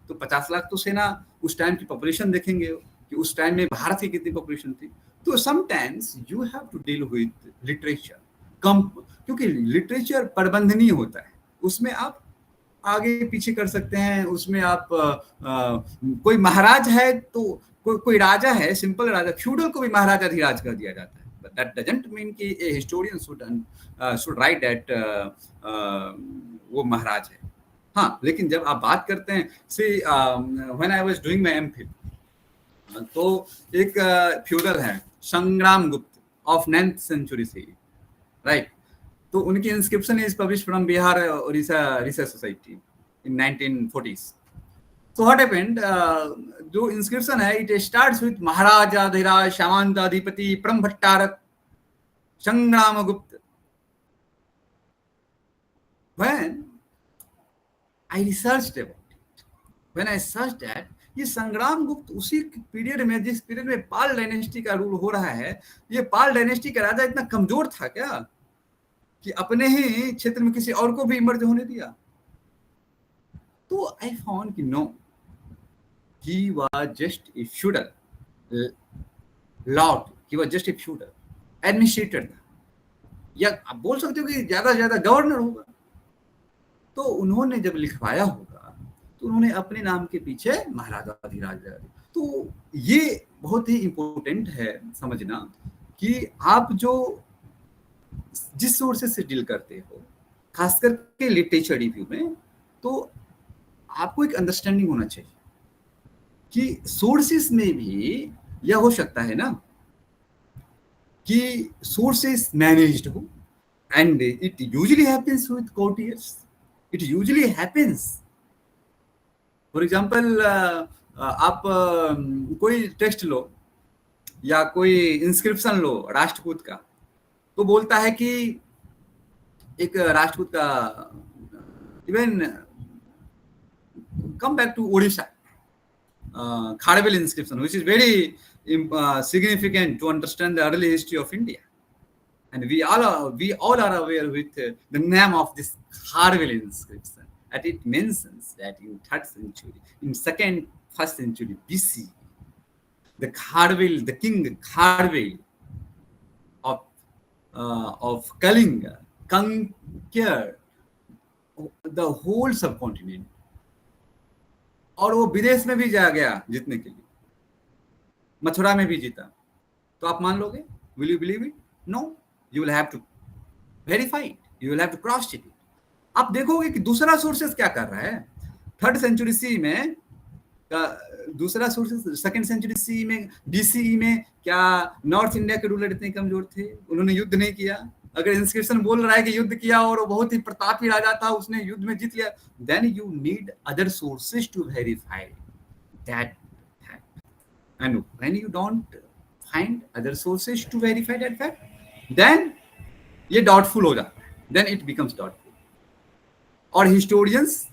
तो 50 लाख तो सेना, उस टाइम की पॉपुलेशन देखेंगे कि उस टाइम में भारत की कितनी पॉपुलेशन थी. तो sometimes you have to deal with literature कम, क्योंकि लिटरेचर प्रबंधनीय होता है, उसमें आप आगे पीछे कर सकते हैं. उसमें आप कोई महाराज है तो कोई राजा है, सिंपल राजा, फ्यूडल को भी महाराजा अधिराज कर दिया जाता है. बट दैट डजंट मीन कि ए हिस्टोरियन शुड राइट दैट वो महाराज है. हाँ, लेकिन जब आप बात करते हैं, से when I was doing my MPhil, तो एक फ्यूडल है संग्राम गुप्त ऑफ 9th century से, राइट. तो उनकी inscription is publish from Bihar Odisha research society in 1940s. So what happened? जो इंस्क्रिप्शन है, इट स्टार्ट्स विद महाराजाधिराज सामंताधिपति परम भट्टारक संग्राम गुप्त. When I researched about it, when I searched that, ये संग्राम गुप्त उसी पीरियड में, जिस पीरियड में पाल डायनेस्टी का रूल हो रहा है, ये पाल डायनेस्टी का राजा इतना कमजोर था क्या कि अपने ही क्षेत्र में किसी और को भी इमर्ज होने दिया. तो आई फाउंड कि no, he was just a feudal lord, he was just a feudal administrator था, या आप बोल सकते हो कि ज्यादा से ज्यादा गवर्नर होगा. तो उन्होंने जब लिखवाया होगा तो उन्होंने अपने नाम के पीछे महाराजा अधिराज. तो ये बहुत ही इंपॉर्टेंट है समझना कि आप जो जिस सोर्सेस से डील करते हो, खास करके लिटरेचर रिव्यू में, तो आपको एक अंडरस्टैंडिंग होना चाहिए कि सोर्सेस में भी यह हो सकता है ना कि सोर्सेस मैनेज्ड हो, and it usually happens with courtiers, it usually happens. For example, आप कोई टेक्स्ट लो या कोई इंस्क्रिप्शन लो राष्ट्रकूट का, तो बोलता है कि एक राष्ट्रकूट का, even come back to Odisha, Kharvel inscription, which is very significant to understand the early history of India, and we all are aware with the name of this Kharvel inscription. And it mentions that in 3rd century, in 1st century BC, the Kharvel, the king Kharvel of Kalinga conquered the whole subcontinent. और वो विदेश में भी जा गया जीतने के लिए, मथुरा में भी जीता. तो आप मान लोगे? Will you believe it? No, you will have to verify it, you will have to cross check it. आप देखोगे कि दूसरा सोर्सेस क्या कर रहा है. 3rd century सी में का दूसरा सोर्सेस 2nd सेंचुरी सी में BCE में क्या नॉर्थ इंडिया के रूलर इतने कमजोर थे, उन्होंने युद्ध नहीं किया? अगर इंस्क्रिप्शन बोल रहा है कि युद्ध किया और वो बहुत ही प्रतापी राजा था, उसने युद्ध में जीत लिया, then you need other sources to verify that fact. And when you don't find other sources to verify that fact, then ये डाउटफुल हो जाता है, देन इट बिकम्स डाउटफुल. और हिस्टोरियंस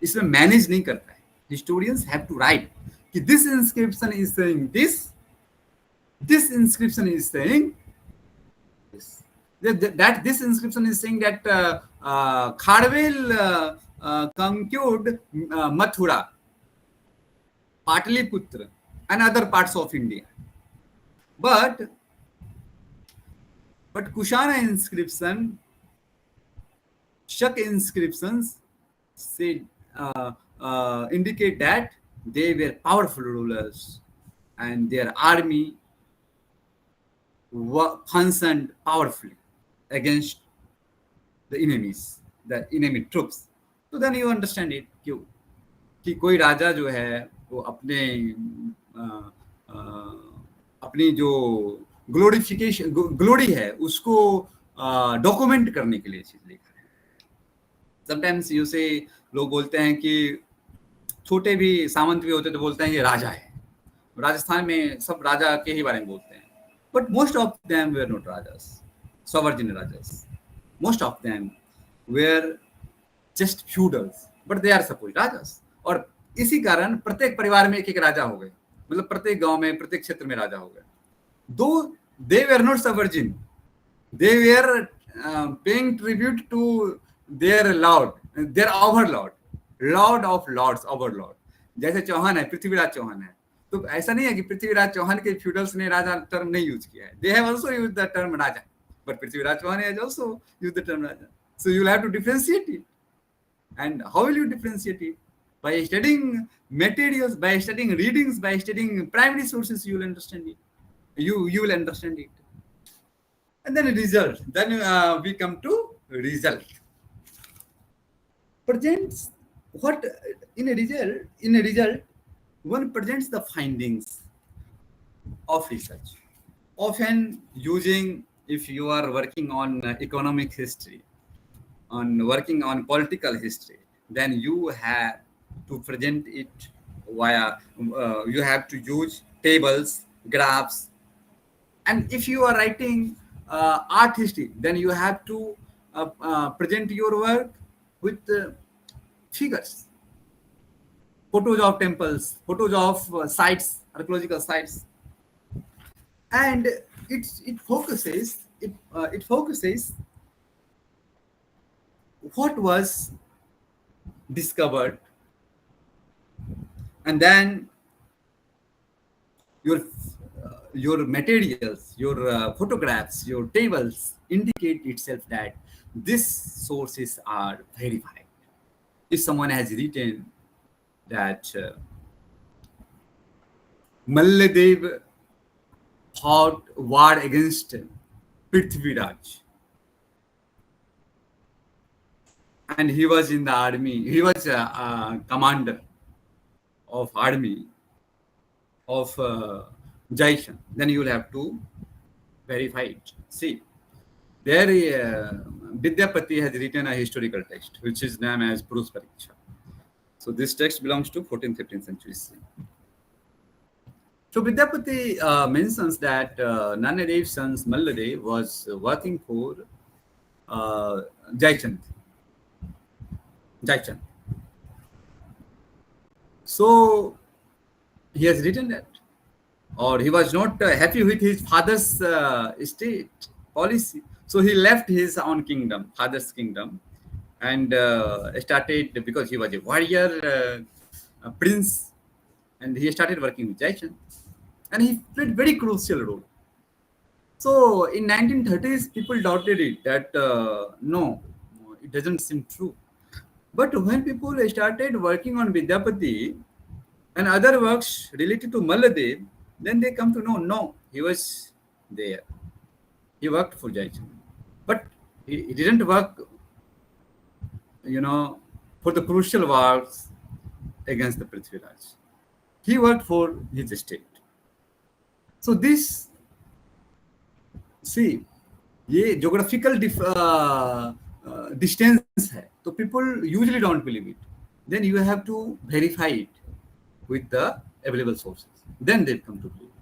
इसमें मैनेज नहीं करता है. Historians have to write कि this inscription is saying this inscription is saying this, that this inscription is saying that Kharvel conquered Mathura, Pataliputra and other parts of India, but Kushana inscription, Shak inscriptions say indicate that they were powerful rulers and their army functioned powerfully against the enemy troops. So then you understand it क्यों कि कोई राजा जो है वो अपनी जो glory है उसको डॉक्यूमेंट करने के लिए चीज लिखा है. समटाइम्स यू से लोग बोलते हैं कि छोटे भी सामंत भी होते तो बोलते हैं ये राजा है. राजस्थान में सब राजा के ही बारे में बोलते हैं, but most of them were not rajas, sovereign rajas. Most of them were just feudals, but they are suppose rajas. और इसी कारण प्रत्येक परिवार में एक एक राजा हो गए, मतलब प्रत्येक गांव में प्रत्येक क्षेत्र में राजा हो गए. दो they were not sovereign, they were paying tribute to their lord, their overlord, lord of lords, overlord. जैसे चौहान है, पृथ्वीराज चौहान है, तो ऐसा नहीं है कि पृथ्वीराज चौहान के फ्यूडल्स ने राजा टर्म नहीं यूज किया है. They have also used the term raja, but Prithviraj Chauhan has also used the term raja. So you will have to differentiate it. And how will you differentiate it? By studying materials, by studying readings, by studying primary sources, you will understand it. You will understand it. And then result. Then we come to result. Presents what in a result one presents the findings of research, often using, if you are working on economic history, working on political history, then you have to present it via you have to use tables, graphs. And if you are writing art history, then you have to present your work with figures, photos of temples, photos of sites, archaeological sites. And it focuses what was discovered, and then your materials, your photographs, your tables indicate itself that these sources are verified. If someone has written that Malladev fought war against Prithviraj, and he was in the army, he was a commander of army of Jaishan, then you will have to verify it. See, there Vidyapati has written a historical text which is named as Purush Pariksha. So this text belongs to 14th 15th centuries. So Vidyapati mentions that Nanadev's son Malladev was working for Jaichand. So he has written that, or he was not happy with his father's state policy. So he left his own kingdom, father's kingdom, and started, because he was a warrior prince, and he started working with Jaishan, and he played very crucial role. So in 1930s, people doubted it, that no, it doesn't seem true. But when people started working on Vidyapati and other works related to Malladev, then they come to know, no, he was there. He worked for Jaishan. But he didn't work, for the crucial wars against the Prithviraj. he worked for his state. So this, see, ये geographical distance है, तो people usually don't believe it. Then you have to verify it with the available sources. Then they come to believe.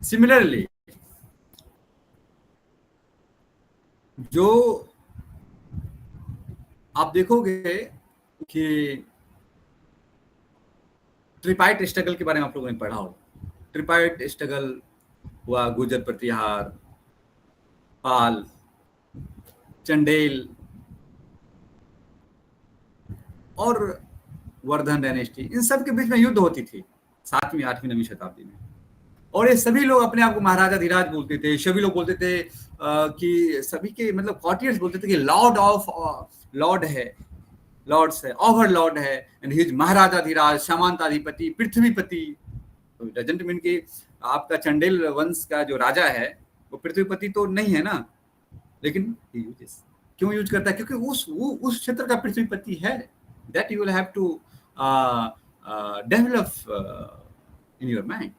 Similarly, जो आप देखोगे कि ट्रिपाइट struggle के बारे में आप लोगों ने पढ़ा हो, ट्रिपाइट स्ट्रगल हुआ, गुर्जर प्रतिहार, पाल, चंडेल और वर्धन डायनेस्टी, इन सब के बीच में युद्ध होती थी 7वीं 8वीं 9वीं शताब्दी में। और ये सभी लोग अपने आप को महाराजा धीराज बोलते थे, सभी लोग बोलते थे कि सभी के मतलब कॉर्टियर्स बोलते थे कि लॉर्ड है, लॉर्ड्स है, ओवरलॉर्ड है, एंड ही इज महाराजा धीराज, सामंताधिपति, पृथ्वीपति। तो डजंट मीन कि आपका चंडेल वंश का जो राजा है वो पृथ्वीपति तो नहीं है ना, लेकिन क्यों यूज करता है? क्योंकि उस क्षेत्र का पृथ्वीपति है। That you will have to develop in your mind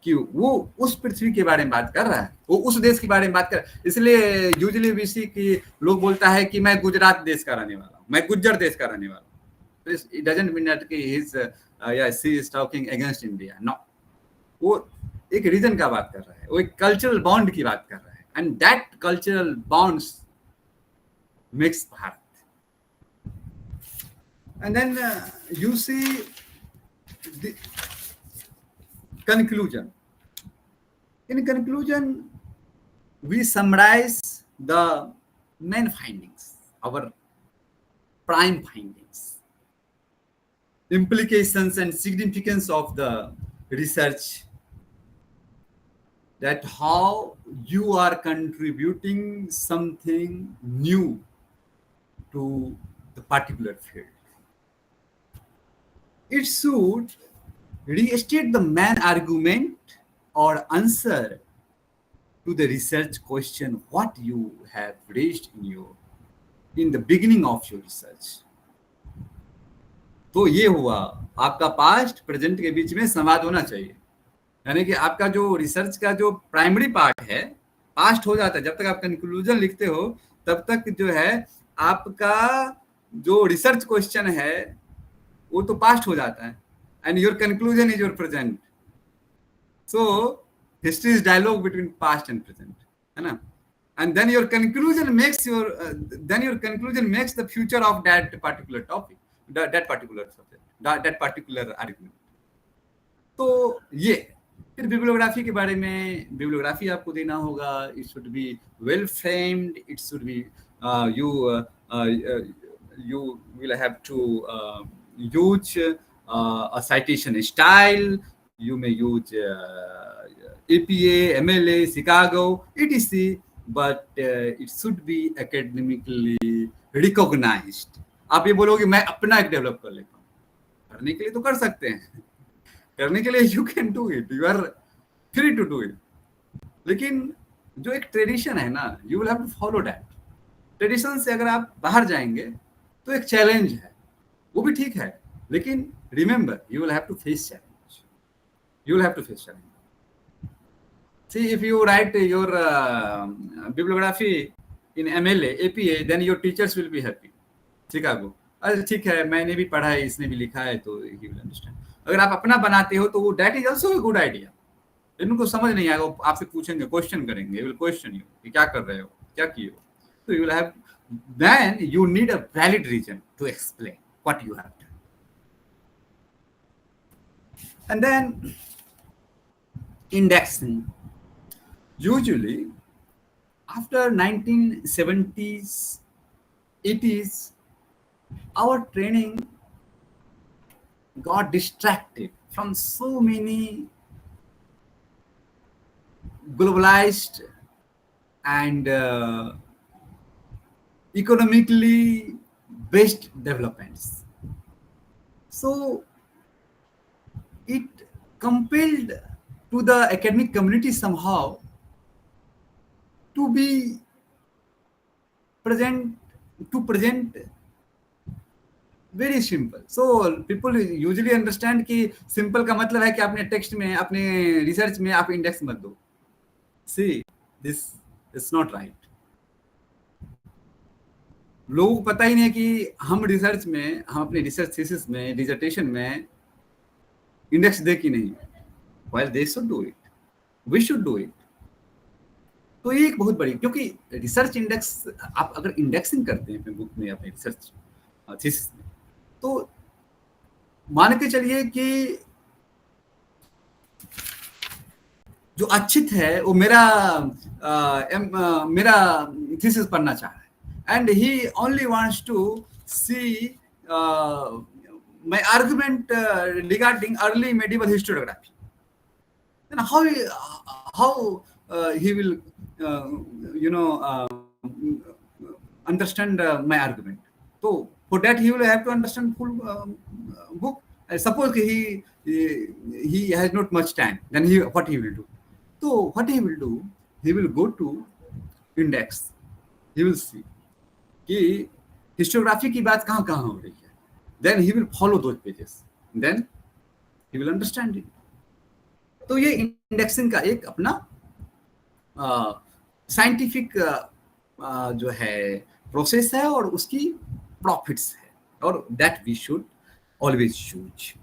कि वो उस पृथ्वी के बारे में बात कर रहा है, वो उस देश के बारे में बात कर। इसलिए यूजुअली वीसी की लोग बोलता है कि मैं गुजरात देश का रहने वाला हूँ, मैं गुज्जर देश का रहने वाला हूँ। इट डजंट मीन दैट कि he is talking against India, no. वो एक रीजन का बात कर रहा है, वो एक कल्चरल बॉन्ड की बात कर रहा है, and that cultural bonds makes Bharat. And then you see the conclusion. In conclusion, we summarize the main findings, our prime findings, implications and significance of the research, that how you are contributing something new to the particular field. It should restate the main argument or answer to the research question what you have raised in the beginning of your research. तो ये हुआ आपका past present के बीच में संवाद होना चाहिए, यानी कि आपका जो रिसर्च का जो प्राइमरी पार्ट है पास्ट हो जाता है। जब तक आप कंक्लूजन लिखते हो तब तक जो है आपका जो रिसर्च क्वेश्चन है वो तो पास्ट हो जाता है, and your conclusion is your present. So history is dialogue between past and present, है ना? And then your conclusion makes the future of that particular topic, that particular subject, that particular argument. तो ये फिर bibliography के बारे में, bibliography आपको देना होगा, it should be well framed, it should be you will have to use a citation style. You may use APA, MLA, Chicago, etc. But it should be academically recognized. आप ये बोलोगे मैं अपना एक डेवलप कर लेता हूँ, करने के लिए तो कर सकते हैं, करने के लिए you can do it, you are free to do it. लेकिन जो एक ट्रेडिशन है ना, you will have to follow that. Tradition से अगर आप बाहर जाएंगे तो एक चैलेंज है, वो भी ठीक है, लेकिन remember you will have to face challenge. You will have to face challenge. See, if you write your bibliography in MLA, APA, then your teachers will be happy. Chicago. अरे ठीक है, मैंने भी पढ़ा है, इसने भी लिखा है, तो he will understand. अगर आप अपना बनाते हो तो वो that is also a good idea. इनको समझ नहीं आएगा, आपसे पूछेंगे, क्वेश्चन करेंगे, will question you कि क्या कर रहे हो, क्या किए हो. So you will have, then you need a valid reason to explain what you have done. And then indexing. Usually after 1970s, 80s, our training got distracted from so many globalized and economically based developments. So it compelled to the academic community somehow to be present, to present very simple. So people usually understand कि simple का मतलब है कि अपने text में, अपने research में आप इंडेक्स मत दो. See this is not right. लोगों को पता ही नहीं है कि हम रिसर्च में, हम अपने रिसर्च थीसिस में, डिसर्टेशन में इंडेक्स दे कि नहीं. While they should do it, we should do it. तो ये एक बहुत बड़ी, क्योंकि रिसर्च इंडेक्स आप अगर इंडेक्सिंग करते हैं अपने बुक में, अपने रिसर्च थीसिस में, तो मान के चलिए कि जो अच्छित है वो मेरा थीसिस पढ़ना चाह रहा है, and he only wants to see my argument regarding early medieval historiography. Then how he will understand my argument? So for that he will have to understand full book. Suppose he has not much time, then what he will do? So what he will do, he will go to index, he will see कि histography की बात कहाँ कहाँ हो रही है. Then he will follow those pages, then he will understand it. तो ये इंडेक्सिंग का एक अपना साइंटिफिक जो है प्रोसेस है और उसकी प्रॉफिट्स है, और that we should always use.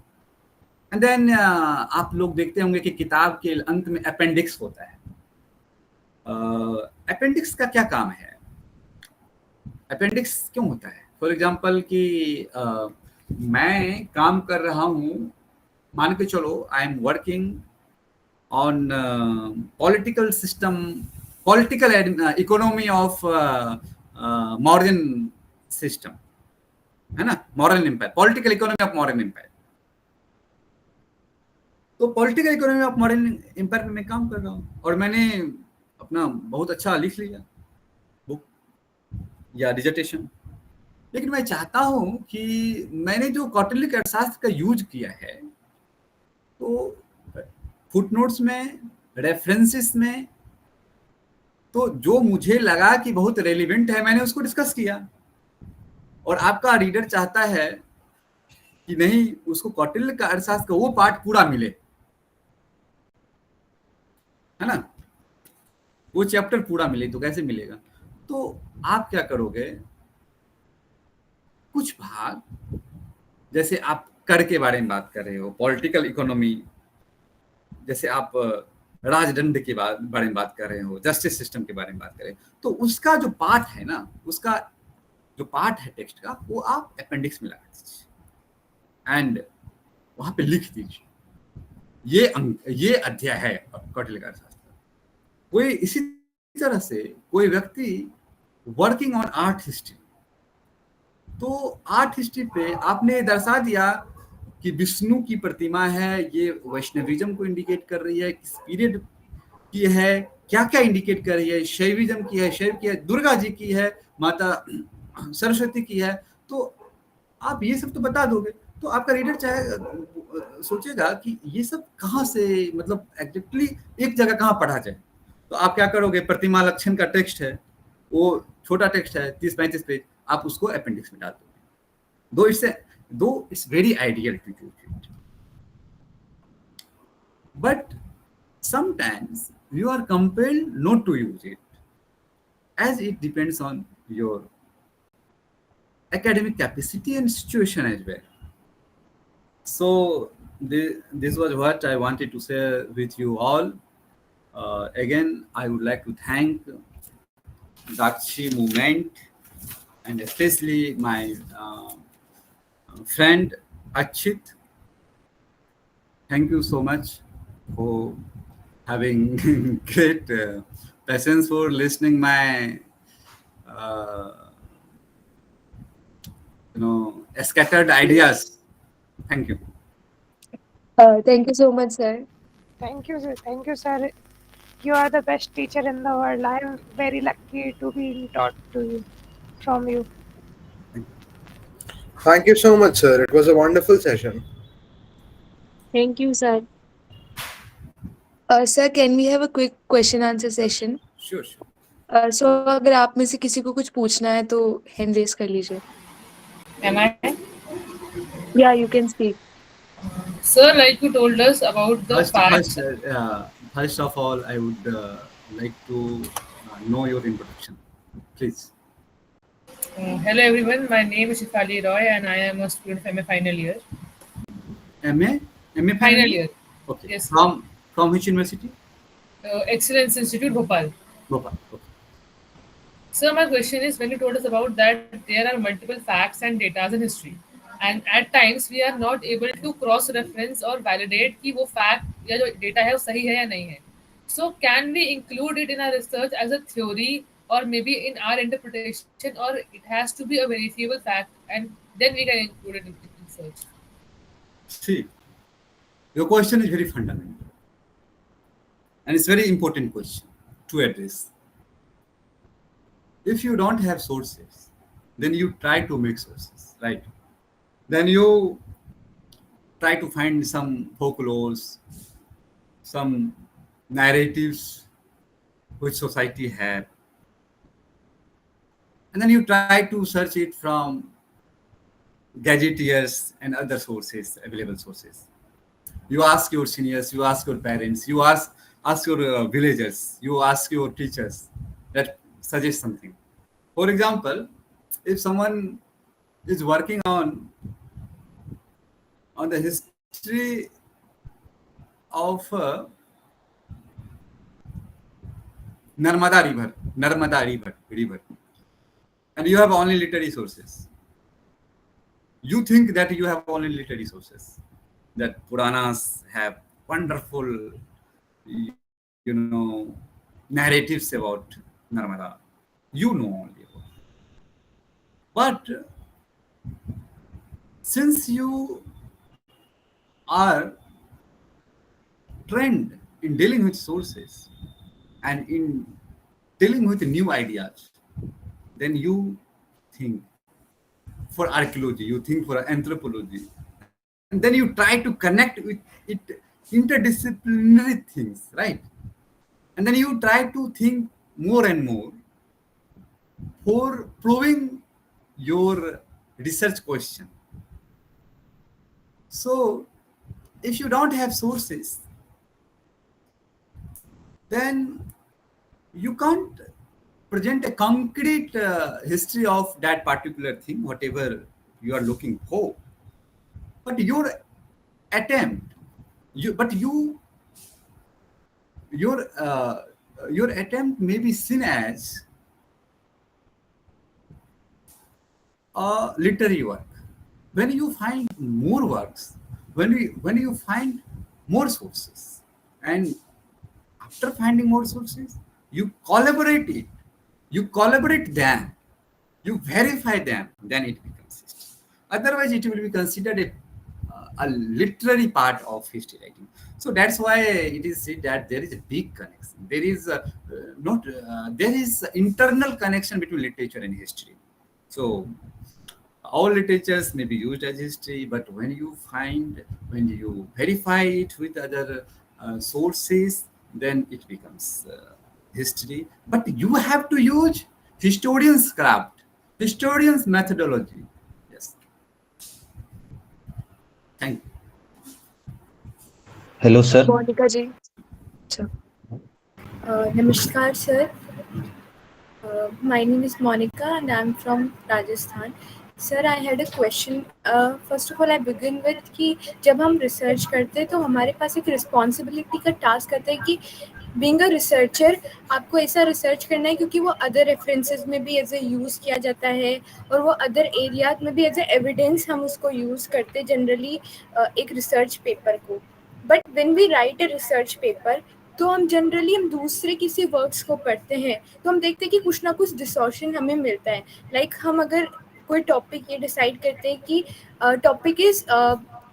And then आप लोग देखते होंगे कि किताब के अंत में अपेंडिक्स होता है. अपेंडिक्स का क्या काम है? अपेंडिक्स क्यों होता है? फॉर एग्जाम्पल कि मैं काम कर रहा हूँ, मान के चलो I am working on political system, political economy of modern system, है ना, modern empire, political economy of modern empire. तो political economy of modern empire में मैं काम कर रहा हूँ और मैंने अपना बहुत अच्छा लिख लिया बुक या डिसर्टेशन, लेकिन मैं चाहता हूं कि मैंने जो कौटिल्य अर्थशास्त्र का यूज किया है, तो फुटनोट्स में, रेफरेंसेस में, तो जो मुझे लगा कि बहुत रेलिवेंट है मैंने उसको डिस्कस किया, और आपका रीडर चाहता है कि नहीं, उसको कौटिल्य का अर्थशास्त्र का वो पार्ट पूरा मिले, है ना, वो चैप्टर पूरा मिले. तो कैसे मिलेगा? तो आप क्या करोगे, कुछ भाग, जैसे आप कर के बारे में बात कर रहे हो, पॉलिटिकल इकोनॉमी, जैसे आप राजदंड के बारे में बात कर रहे हो, जस्टिस सिस्टम के बारे में बात कर रहे हो, तो उसका जो पार्ट है ना, उसका जो पार्ट है टेक्स्ट का, वो आप अपेंडिक्स में लगा दीजिए एंड वहां पे लिख दीजिए ये अध्याय है कौटिल्य का अर्थशास्त्र. कोई इसी तरह से कोई व्यक्ति वर्किंग ऑन आर्ट हिस्ट्री, तो आर्ट हिस्ट्री पे आपने दर्शा दिया कि विष्णु की प्रतिमा है, ये वैष्णविज्म को इंडिकेट कर रही है, किस पीरियड की है, क्या क्या इंडिकेट कर रही है, शैविज्म की है, शैव की है, दुर्गा जी की है, माता सरस्वती की है, तो आप ये सब तो बता दोगे. तो आपका रीडर चाहे सोचेगा कि ये सब कहाँ से, मतलब एग्जैक्टली एक जगह कहाँ पढ़ा जाए. तो आप क्या करोगे, प्रतिमा लक्षण का टेक्स्ट है, वो छोटा टेक्स्ट है 30-35 पेज, आप उसको अपेंडिक्स में डाल दोगे. दो it's very ideal to use it, but sometimes you are compelled not to use it, as it depends on your academic capacity and situation as well. So this was what I wanted to share with you all. Again, I would like to thank Dakshi movement and especially my friend Achit. Thank you so much for having great patience for listening my scattered ideas. Thank you. Thank you so much, sir. Thank you, sir. Thank you, sir. You are the best teacher in the world. I am very lucky to be taught to you from you. Thank you so much, sir. It was a wonderful session. Thank you, sir. Sir, can we have a quick question answer session? Sure. So अगर आप में से किसी को कुछ पूछना है तो हैंड रेज कर लीजिए. Am I? Yeah, you can speak. Sir, like you told us about the First, facts. first of all, I would like to know your introduction, please. Hello everyone, my name is Shifali Roy and I am a student of MA final year. MA, MA final Final year? year, Okay. yes. From which university? Excellence Institute, Bhopal. Bhopal. Okay. So my question is, when you told us about that there are multiple facts and data in history, and at times we are not able to cross reference or validate कि वो fact या जो data है वो सही है या नहीं है. So can we include it in our research as a theory or maybe in our interpretation, or it has to be a verifiable fact and then we can include it in research? See, your question is very fundamental, and it's very important question to address. If you don't have sources, then you try to make sources, right? Then you try to find some folklores, some narratives which society have, and then you try to search it from gadgetiers and other sources, available sources. You ask your seniors, you ask your parents, you ask your villagers, you ask your teachers that suggest something. For example, if someone is working on the history of Narmada river, and you have only literary sources. You think that you have only literary sources, that Puranas have wonderful, narratives about Narmada. You know only about it. But since you are trained in dealing with sources and in dealing with new ideas, then you think for archaeology, you think for anthropology, and then you try to connect with it interdisciplinary things, right? And then you try to think more and more for proving your research question. So if you don't have sources, then you can't present a concrete history of that particular thing, whatever you are looking for. But your attempt, your attempt may be seen as a literary work. When you find more works, when you find more sources, and after finding more sources, you collaborate them, you verify them, then it becomes history. Otherwise, it will be considered a literary part of history writing. So that's why it is said that there is a big connection. There is there is internal connection between literature and history. So all literatures may be used as history, but when you verify it with other sources, then it becomes history. But you have to use historian's craft, historian's methodology. Yes. Thank you. Hello, sir. Monica ji. Sure. Namaskar, sir. My name is Monica and I'm from Rajasthan. Sir, I had a question. First of all, I begin with कि जब हम research करते हैं तो हमारे पास एक responsibility का task आता है कि बीइंग अ रिसर्चर आपको ऐसा रिसर्च करना है क्योंकि वो अदर रेफरेंसेस में भी एज ए यूज़ किया जाता है और वो अदर एरियाज में भी एज ए एविडेंस हम उसको यूज़ करते हैं जनरली एक रिसर्च पेपर को. But when we write a research paper तो हम दूसरे किसी वर्क्स को पढ़ते हैं तो हम देखते हैं कि कुछ ना कुछ डिसॉर्शन हमें मिलता है. लाइक हम अगर कोई टॉपिक ये डिसाइड करते हैं कि topic is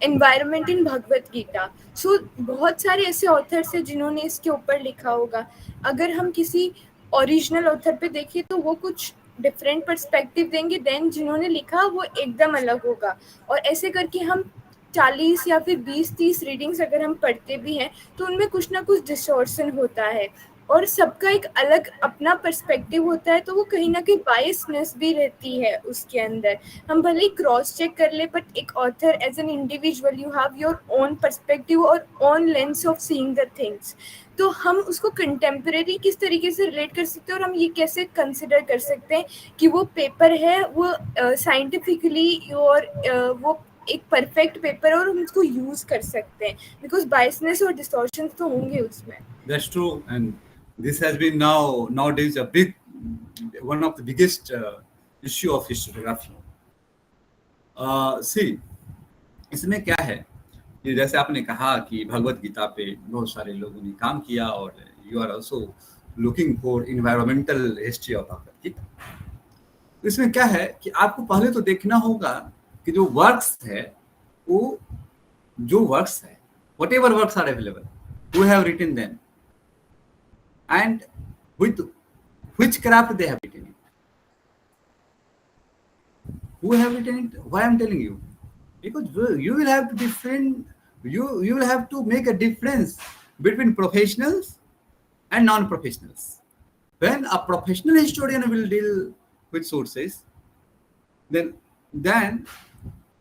environment in Bhagavad Gita. सो बहुत सारे ऐसे ऑथर्स हैं जिन्होंने इसके ऊपर लिखा होगा. अगर हम किसी ओरिजिनल ऑथर पे देखें तो वो कुछ डिफरेंट पर्सपेक्टिव देंगे, देन जिन्होंने लिखा वो एकदम अलग होगा. और ऐसे करके हम 40 या फिर 20-30 रीडिंग्स अगर हम पढ़ते भी हैं तो उनमें कुछ ना कुछ डिस्टॉर्शन होता है. और सबका एक अलग अपना पर्सपेक्टिव होता है, तो वो कहीं ना कहीं बायसनेस भी रहती है उसके अंदर। हम भले ही क्रॉस चेक कर ले, बट एक author as an individual you have your own perspective और own lens of seeing the things. तो हम उसको कंटेम्प्रेरी किस तरीके से रिलेट कर सकते हैं, और हम ये कैसे कंसिडर कर सकते हैं कि वो पेपर है वो साइंटिफिकली और वो एक परफेक्ट पेपर है और हम उसको यूज कर सकते हैं, बिकॉज बायसनेस और डिस्टॉर्शन तो होंगे उसमें। That's true, and this has been nowadays one of the biggest issue of historiography. See, इसमें क्या है कि जैसे आपने कहा कि भगवत गीता पे बहुत सारे लोगों ने काम किया, और you are also looking for environmental history of Bhagavad Gita. तो इसमें क्या है कि आपको पहले तो देखना होगा कि जो वर्क्स है, वो जो वर्क्स है, whatever works are available, who have written them and with which craft they have written it. Who have written it? Why I'm telling you? Because you will have to you will have to make a difference between professionals and non-professionals. When a professional historian will deal with sources, then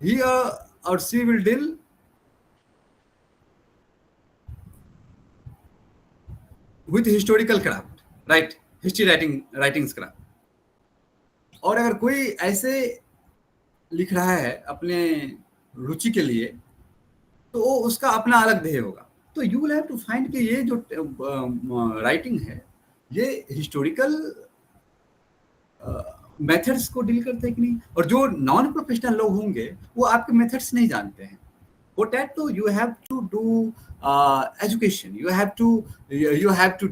he or she will deal with historical craft, right? History writing craft. और अगर कोई ऐसे लिख रहा है अपने रुचि के लिए, तो उसका अपना अलग ध्येय होगा। तो you will have to find कि ये जो राइटिंग है, ये हिस्टोरिकल मेथड्स को डील करते हैं कि नहीं। और जो नॉन प्रोफेशनल लोग होंगे वो आपके मेथड्स नहीं जानते हैं। For that, too, you have to do education. You have to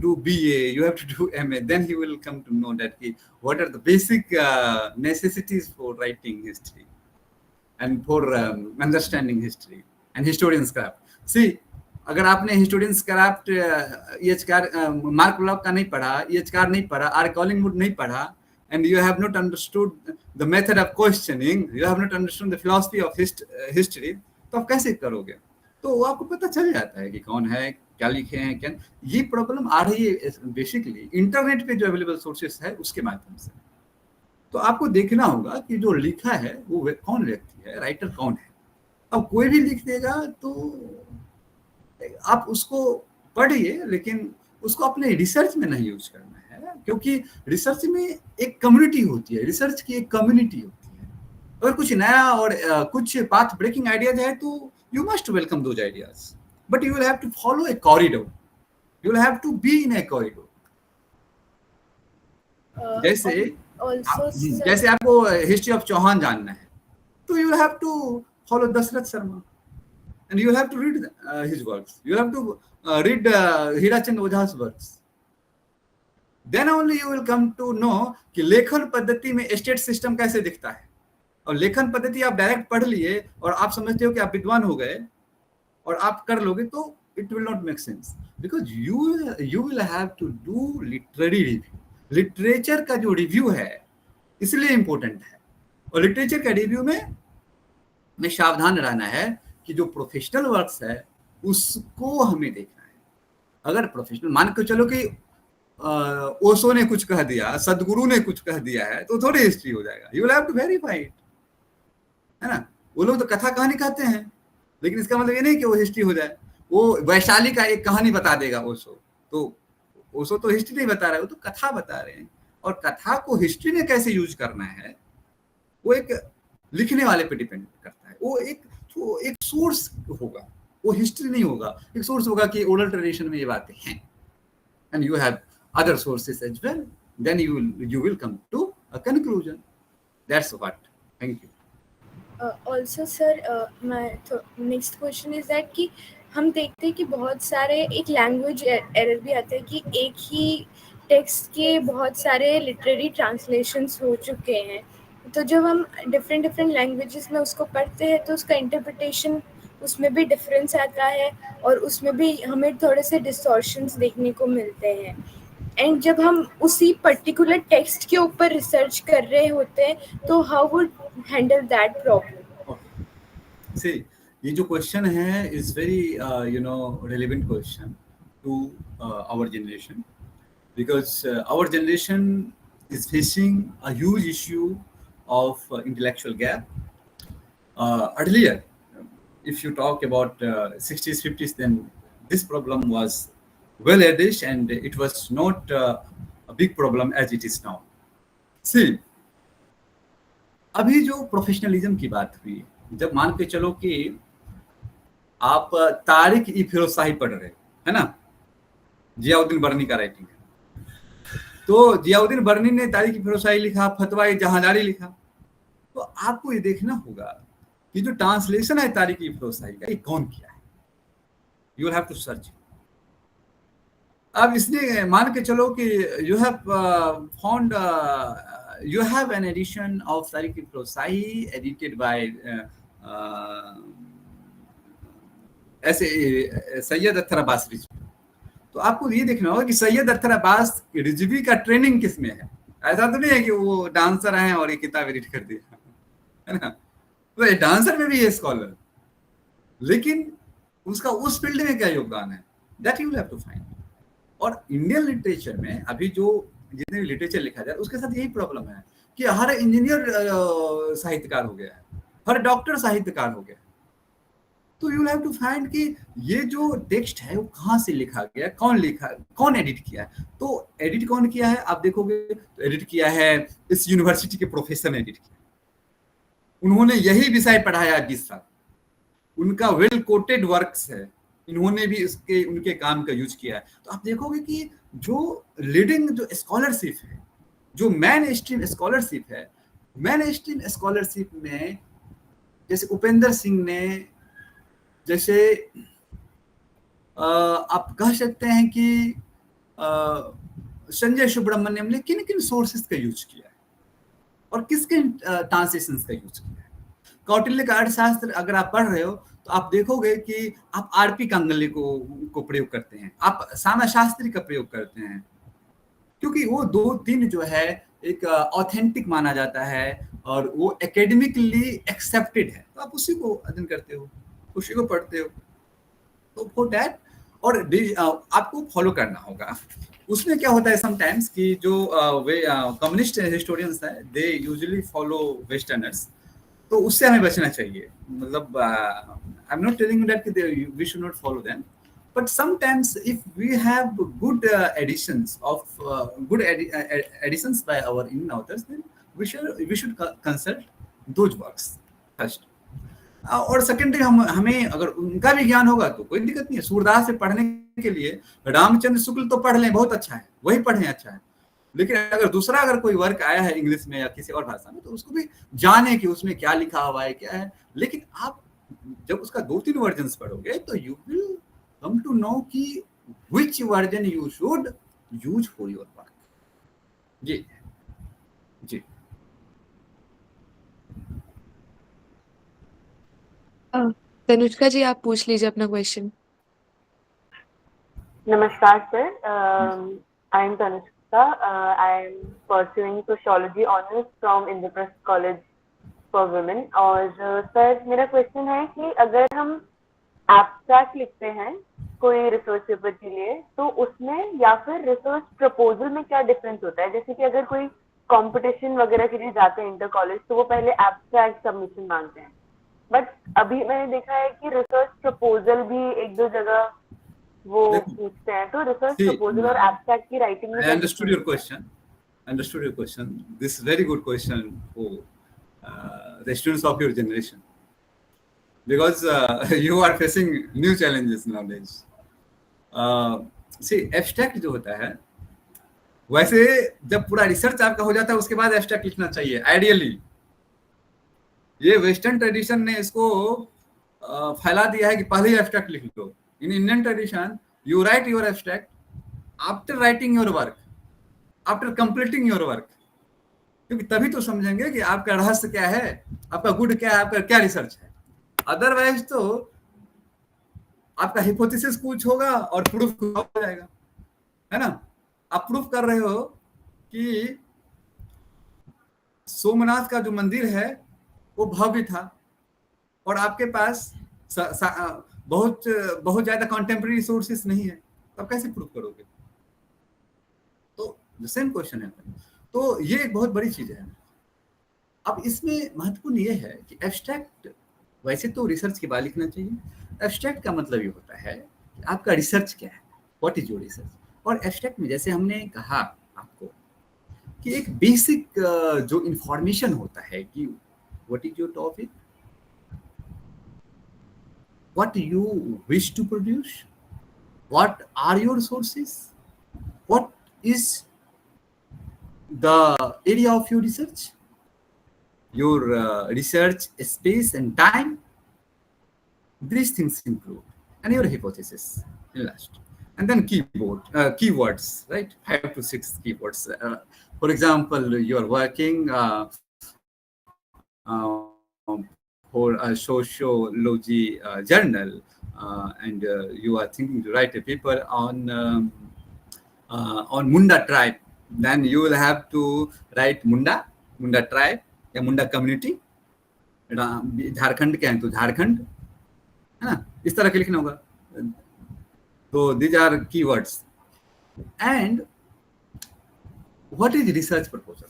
do BA. You have to do MA. Then you will come to know that what are the basic necessities for writing history and for understanding history and historian's craft. See, अगर आपने historian's craft mark block का नहीं पढ़ा, EHCAR नहीं पढ़ा, R. Collingwood नहीं पढ़ा, and you have not understood the method of questioning, you have not understood the philosophy of history, तो आप कैसे करोगे? तो वो आपको पता चल जाता है कि कौन है, क्या लिखे हैं, क्या। ये प्रॉब्लम आ रही है बेसिकली इंटरनेट पे जो अवेलेबल सोर्सेस है उसके माध्यम से। तो आपको देखना होगा कि जो लिखा है वो कौन व्यक्ति है, राइटर कौन है। अब कोई भी लिख देगा तो आप उसको पढ़िए, लेकिन उसको अपने रिसर्च में नहीं यूज करना है, क्योंकि रिसर्च में एक कम्युनिटी होती है, रिसर्च की एक कम्युनिटी होती है। अगर कुछ नया और कुछ पाथ ब्रेकिंग आइडियाज है तो you must welcome those ideas, but you will have to follow a corridor, you will have to be in a corridor. जैसे आपको हिस्ट्री ऑफ चौहान जानना है तो you will have to follow Dasharath Sharma and you will have to read his works, you will have to read Hirachand Ojha's works. Then only you will come to know कि लेखन पद्धति में state system कैसे दिखता है। और लेखन पद्धति आप डायरेक्ट पढ़ लिए और आप समझते हो कि आप विद्वान हो गए और आप कर लोगे, तो it will not make sense, because you will have to do literary review. Literature का जो रिव्यू है इसलिए इंपॉर्टेंट है, और लिटरेचर का रिव्यू में सावधान रहना है कि जो प्रोफेशनल वर्क्स है उसको हमें देखना है। अगर प्रोफेशनल मान के चलो कि ओशो ने कुछ कह दिया, सदगुरु ने कुछ कह दिया है, तो थोड़ी हिस्ट्री हो जाएगा। You will have to verify it, है ना। वो लोग तो कथा कहानी कहते हैं, लेकिन इसका मतलब ये नहीं कि वो हिस्ट्री हो जाए। वो वैशाली का एक कहानी बता देगा ओशो, तो ओशो तो हिस्ट्री नहीं बता रहा है, वो तो कथा बता रहे हैं। और कथा को हिस्ट्री में कैसे यूज करना है वो एक लिखने वाले पे डिपेंड करता है। वो एक सोर्स होगा, वो हिस्ट्री नहीं होगा। एक सोर्स होगा कि ओरल ट्रेडिशन में ये बातें हैं, and you have other sources as well, then you will come to a conclusion. That's what. Thank you. Also sir, my next question is that कि हम देखते हैं कि बहुत सारे एक लैंग्वेज एरर भी आते हैं कि एक ही टेक्स्ट के बहुत सारे लिटरेरी ट्रांसलेशंस हो चुके हैं। तो जब हम डिफरेंट लैंग्वेजेस में उसको पढ़ते हैं तो उसका इंटरप्रिटेशन उसमें भी डिफरेंस आता है, और उसमें भी हमें थोड़े से डिस्टॉर्शंस देखने को मिलते हैं। एंड जब हम उसी पर्टिकुलर टेक्स्ट के ऊपर रिसर्च कर रहे होते हैं तो how would handle that problem? See, ये जो क्वेश्चन है is very relevant question to our generation. because our generation is facing a huge issue of intellectual gap. Earlier, if you talk about 60s, 50s, then this problem was well established and it was not a big problem as it is now. See, अभी जो professionalism की बात हुई, जब मान के चलो कि आप तारिक ई फिरोज शाही पढ़ रहे है ना, जियाउद्दीन बर्नी का राइटिंग है, तो जियाउद्दीन बर्नी ने तारिक ई फिरोज शाही लिखा, फतवा ई जहांदारी लिखा, तो आपको ये देखना होगा कि जो ट्रांसलेशन है तारिक ई फिरोज शाही का, ये कौन किया है, you will have to search. अब इसलिए मान के चलो कि you have found you have an edition of Tariq Firoz Shahi edited by Syed Akhtar Abbas Rizvi. तो आपको ये देखना होगा कि सैयद अख्तर अब्बास रिजवी का ट्रेनिंग किसमें है। ऐसा तो नहीं है कि वो डांसर हैं और ये किताब एडिट कर दिया, है ना, तो ये डांसर में भी है स्कॉलर, लेकिन उसका उस फील्ड में क्या योगदान है, that you will have to find. और इंडियन लिटरेचर में अभी जो जितने भी लिटरेचर लिखा जाए उसके साथ यही प्रॉब्लम है कि हर इंजीनियर साहित्यकार हो गया है, हर डॉक्टर साहित्यकार हो गया है। तो यू हैव टू फाइंड कि ये जो टेक्स्ट है वो कहाँ से लिखा गया, कौन लिखा, कौन एडिट किया है। तो एडिट कौन किया है आप देखोगे तो एडिट किया है इस यूनिवर्सिटी के प्रोफेसर ने एडिट किया, उन्होंने यही विषय पढ़ाया 20 साल, उनका वेल कोटेड वर्क्स है, इन्होंने भी इसके उनके काम का यूज किया है। तो आप देखोगे कि जो लीडिंग जो स्कॉलरशिप है, जो मेन स्ट्रीम स्कॉलरशिप है, मेन स्ट्रीम स्कॉलरशिप में जैसे उपेंद्र सिंह ने, जैसे आप कह सकते हैं कि संजय सुब्रमण्यम ने किन किन सोर्सेस का यूज किया है और किसके ट्रांसलेशंस का यूज किया है। कौटिल्य का अर्थशास्त्र अगर आप पढ़ रहे हो तो आप देखोगे कि आप आरपी कांगले को प्रयोग करते हैं, आप श्यामा शास्त्री का प्रयोग करते हैं, क्योंकि वो 2-3 जो है एक ऑथेंटिक माना जाता है और वो एकेडमिकली एक्सेप्टेड है, तो आप उसी को अध्ययन करते हो, उसी को पढ़ते हो। तो फॉर दैट और आपको फॉलो करना होगा। उसमें क्या होता है समटाइम्स कि जो कम्युनिस्ट हिस्टोरियंस है दे यूजुअली फॉलो वेस्टर्नर्स, तो उससे हमें बचना चाहिए। मतलब I am not telling that we should not follow them, but sometimes if we have good editions by our Indian authors, then we should consult those works first, और secondary हमें अगर उनका भी ज्ञान होगा तो कोई दिक्कत नहीं है। सूरदास से पढ़ने के लिए रामचंद्र शुक्ल तो पढ़ लें, बहुत अच्छा है, वही पढ़ें, अच्छा है, लेकिन अगर दूसरा अगर कोई वर्क आया है इंग्लिश में या किसी और भाषा में तो उसको भी जाने कि उसमें क्या लिखा हुआ है, क्या है। लेकिन आप जब उसका 2-3 वर्जन्स पढ़ोगे तो you will come to know कि which version you should use for your work। जी जी तनुष्का जी आप पूछ लीजिए अपना क्वेश्चन। नमस्कार sir, I am Tanushka, I am pursuing sociology honours from Indraprastha college for women. और सर मेरा क्वेश्चन है कि अगर हम एब्स्ट्रैक्ट लिखते हैं कोई रिसर्च पेपर के लिए तो उसमें या फिर रिसर्च प्रपोजल में क्या डिफरेंस होता है। जैसे कि अगर कोई कंपटीशन वगैरह के लिए जाते हैं इंटर कॉलेज तो वो पहले एब्स्ट्रैक्ट सबमिशन मांगते हैं, बट अभी मैंने देखा है कि रिसर्च प्रपोजल भी 1-2 जगह वो पूछते हैं। तो रिसर्च प्रपोजल और एब्स्ट्रैक्ट की राइटिंग में understood your question. This is very good question for the students of your generation, because you are facing new challenges nowadays. See, abstract जो होता है, वैसे जब पूरा रिसर्च आपका हो जाता है उसके बाद एब्स्ट्रैक्ट लिखना चाहिए आइडियली। ये वेस्टर्न ट्रेडिशन ने इसको फैला दिया है कि पहले ही एब्स्ट्रैक्ट लिख लो। In Indian tradition you write your abstract after writing your work, after completing your work, क्योंकि तभी तो समझेंगे कि आपका रहस्य क्या है, आपका गुड क्या है, आपका क्या रिसर्च है। अदरवाइज तो आपका हाइपोथेसिस कुछ होगा और प्रूफ हो जाएगा, है ना। आप प्रूफ कर रहे हो कि सोमनाथ का जो मंदिर है वो भव्य था और आपके पास बहुत ज्यादा कंटेम्प्रेरी सोर्सेस नहीं है, तो आप कैसे प्रूफ करोगे। The same question happen. तो ये एक बहुत बड़ी चीज है। अब इसमें महत्वपूर्ण ये है कि एब्स्ट्रैक्ट, वैसे तो रिसर्च के बाद लिखना चाहिए। एब्स्ट्रैक्ट का मतलब ये होता है कि आपका रिसर्च क्या है, व्हाट इज योर रिसर्च। और एब्स्ट्रैक्ट में जैसे हमने कहा आपको कि एक बेसिक जो इंफॉर्मेशन होता है कि what is your topic, what you wish to produce, what are your sources, what is the area of your research, your research space and time, these things include, and your hypothesis in last, and then keywords, right? 5 to 6 keywords. For example, you are working for a sociology journal, and you are thinking to write a paper on Munda tribe, then you will have to write Munda tribe या Munda community, Jharkhand के हैं तो झारखंड, है ना, इस तरह के लिखना होगा। तो these are keywords. And what is research proposal?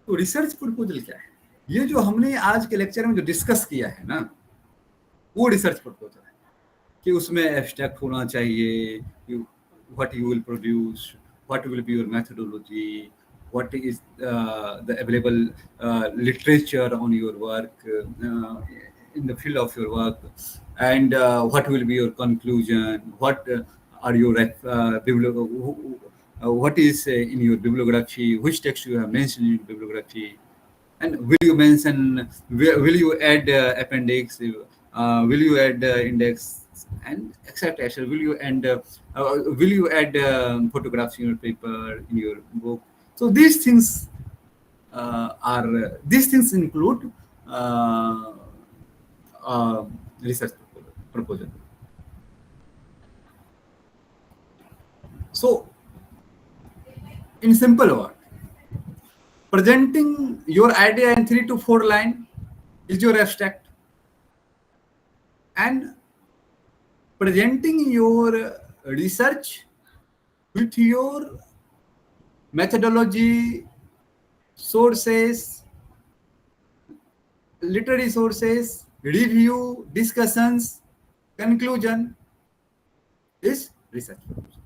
तो रिसर्च प्रपोजल क्या है? ये जो हमने आज के लेक्चर में जो डिस्कस किया है ना, वो रिसर्च प्रपोजल है कि उसमें एब्स्ट्रैक्ट होना चाहिए, what you will produce, what will be your methodology, what is the available literature on your work in the field of your work, and what will be your conclusion, what are your what is in your bibliography, which text you have mentioned in bibliography, and will you mention, will you add appendix, will you add index, and etc. Will you add photographs in your paper, in your book? So these things include research proposal. So, in simple word, presenting your idea in 3 to 4 lines is your abstract, and presenting your research with your methodology, sources, literary sources, review, discussions, conclusion is research proposal.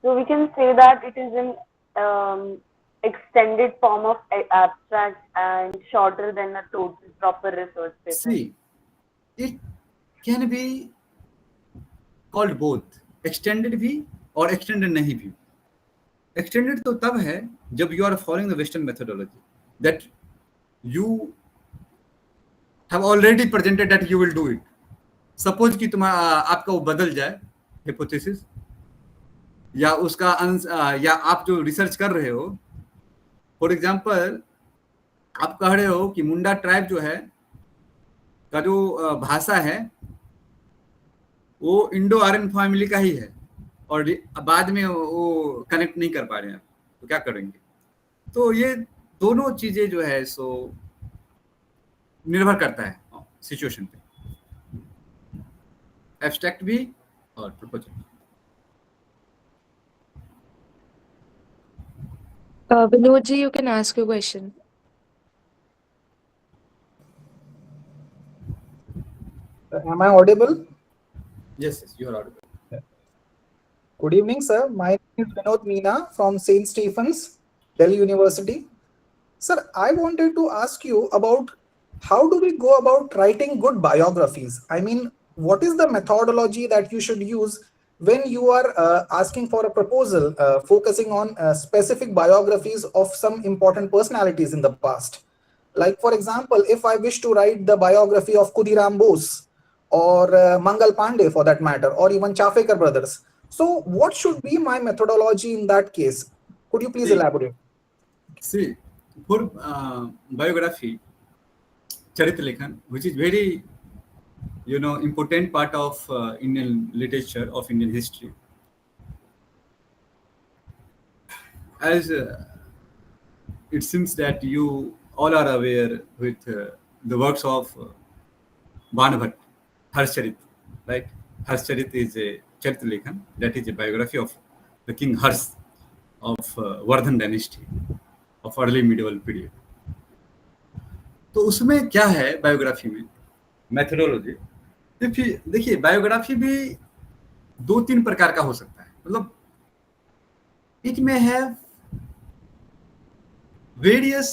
So we can say that it is an extended form of abstract and shorter than a total proper research paper. See, it can be called both, extended भी और extended नहीं भी. Extended तो तब है जब you are following the Western methodology, that you have already presented that you will do it. Suppose कि आपका वो बदल जाए hypothesis, या उसका या आप जो रिसर्च कर रहे हो, फॉर एग्जाम्पल आप कह रहे हो कि मुंडा ट्राइब जो है का जो भाषा है वो इंडो आर्यन फैमिली का ही है, और बाद में वो कनेक्ट नहीं कर पा रहे हैं, तो क्या करेंगे? तो ये दोनों चीजें जो है सो निर्भर करता है सिचुएशन पे, एब्स्ट्रैक्ट भी और proposal. Vinod ji, you can ask your question. Am I audible? Yes, you are audible. Good evening, sir. My name is Vinod Meena from St. Stephen's, Delhi University. Sir, I wanted to ask you about how do we go about writing good biographies? I mean, what is the methodology that you should use when you are asking for a proposal focusing on specific biographies of some important personalities in the past? Like, for example, if I wish to write the biography of Khudiram Bose or Mangal Pandey for that matter, or even Chafekar brothers. So what should be my methodology in that case? Could you please elaborate? See, for biography, Charitra Lekhan, which is very important part of Indian literature, of Indian history. As it seems that you all are aware with the works of Banabhat, Harscharit, right? Harscharit is a Charitra Lekhan, that is a biography of the King Harsh. of Vardhan dynasty of early medieval period. तो उसमें क्या है biography में methodology, देखिए biography भी 2-3 प्रकार का हो सकता है, मतलब इट में है वेरियस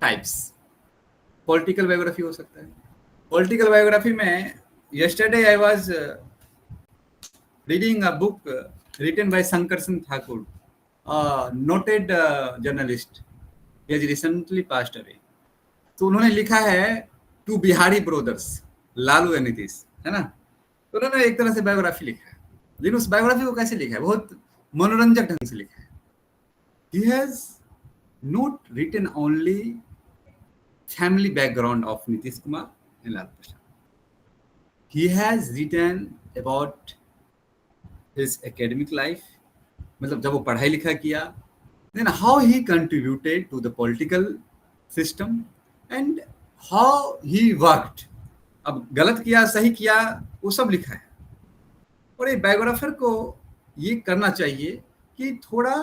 टाइप्स। पॉलिटिकल बायोग्राफी हो सकता है। पॉलिटिकल बायोग्राफी में yesterday I was reading a book written by Sankarshan Thakur, a noted journalist. He has recently passed away. तो उन्होंने लिखा है two Bihari brothers, Lalu and Nitish, है ना। तो उन्होंने एक तरह से बायोग्राफी लिखा है, लेकिन उस बायोग्राफी को कैसे लिखा है, बहुत मनोरंजक ढंग से लिखा है। He has not written only family background of Nitish Kumar and Lalu Prasad. He has written about his academic life, मतलब जब वो पढ़ाई लिखा किया, then how he contributed to the political system and how he worked. अब गलत किया सही किया वो सब लिखा है। और एक बायोग्राफर को ये करना चाहिए कि थोड़ा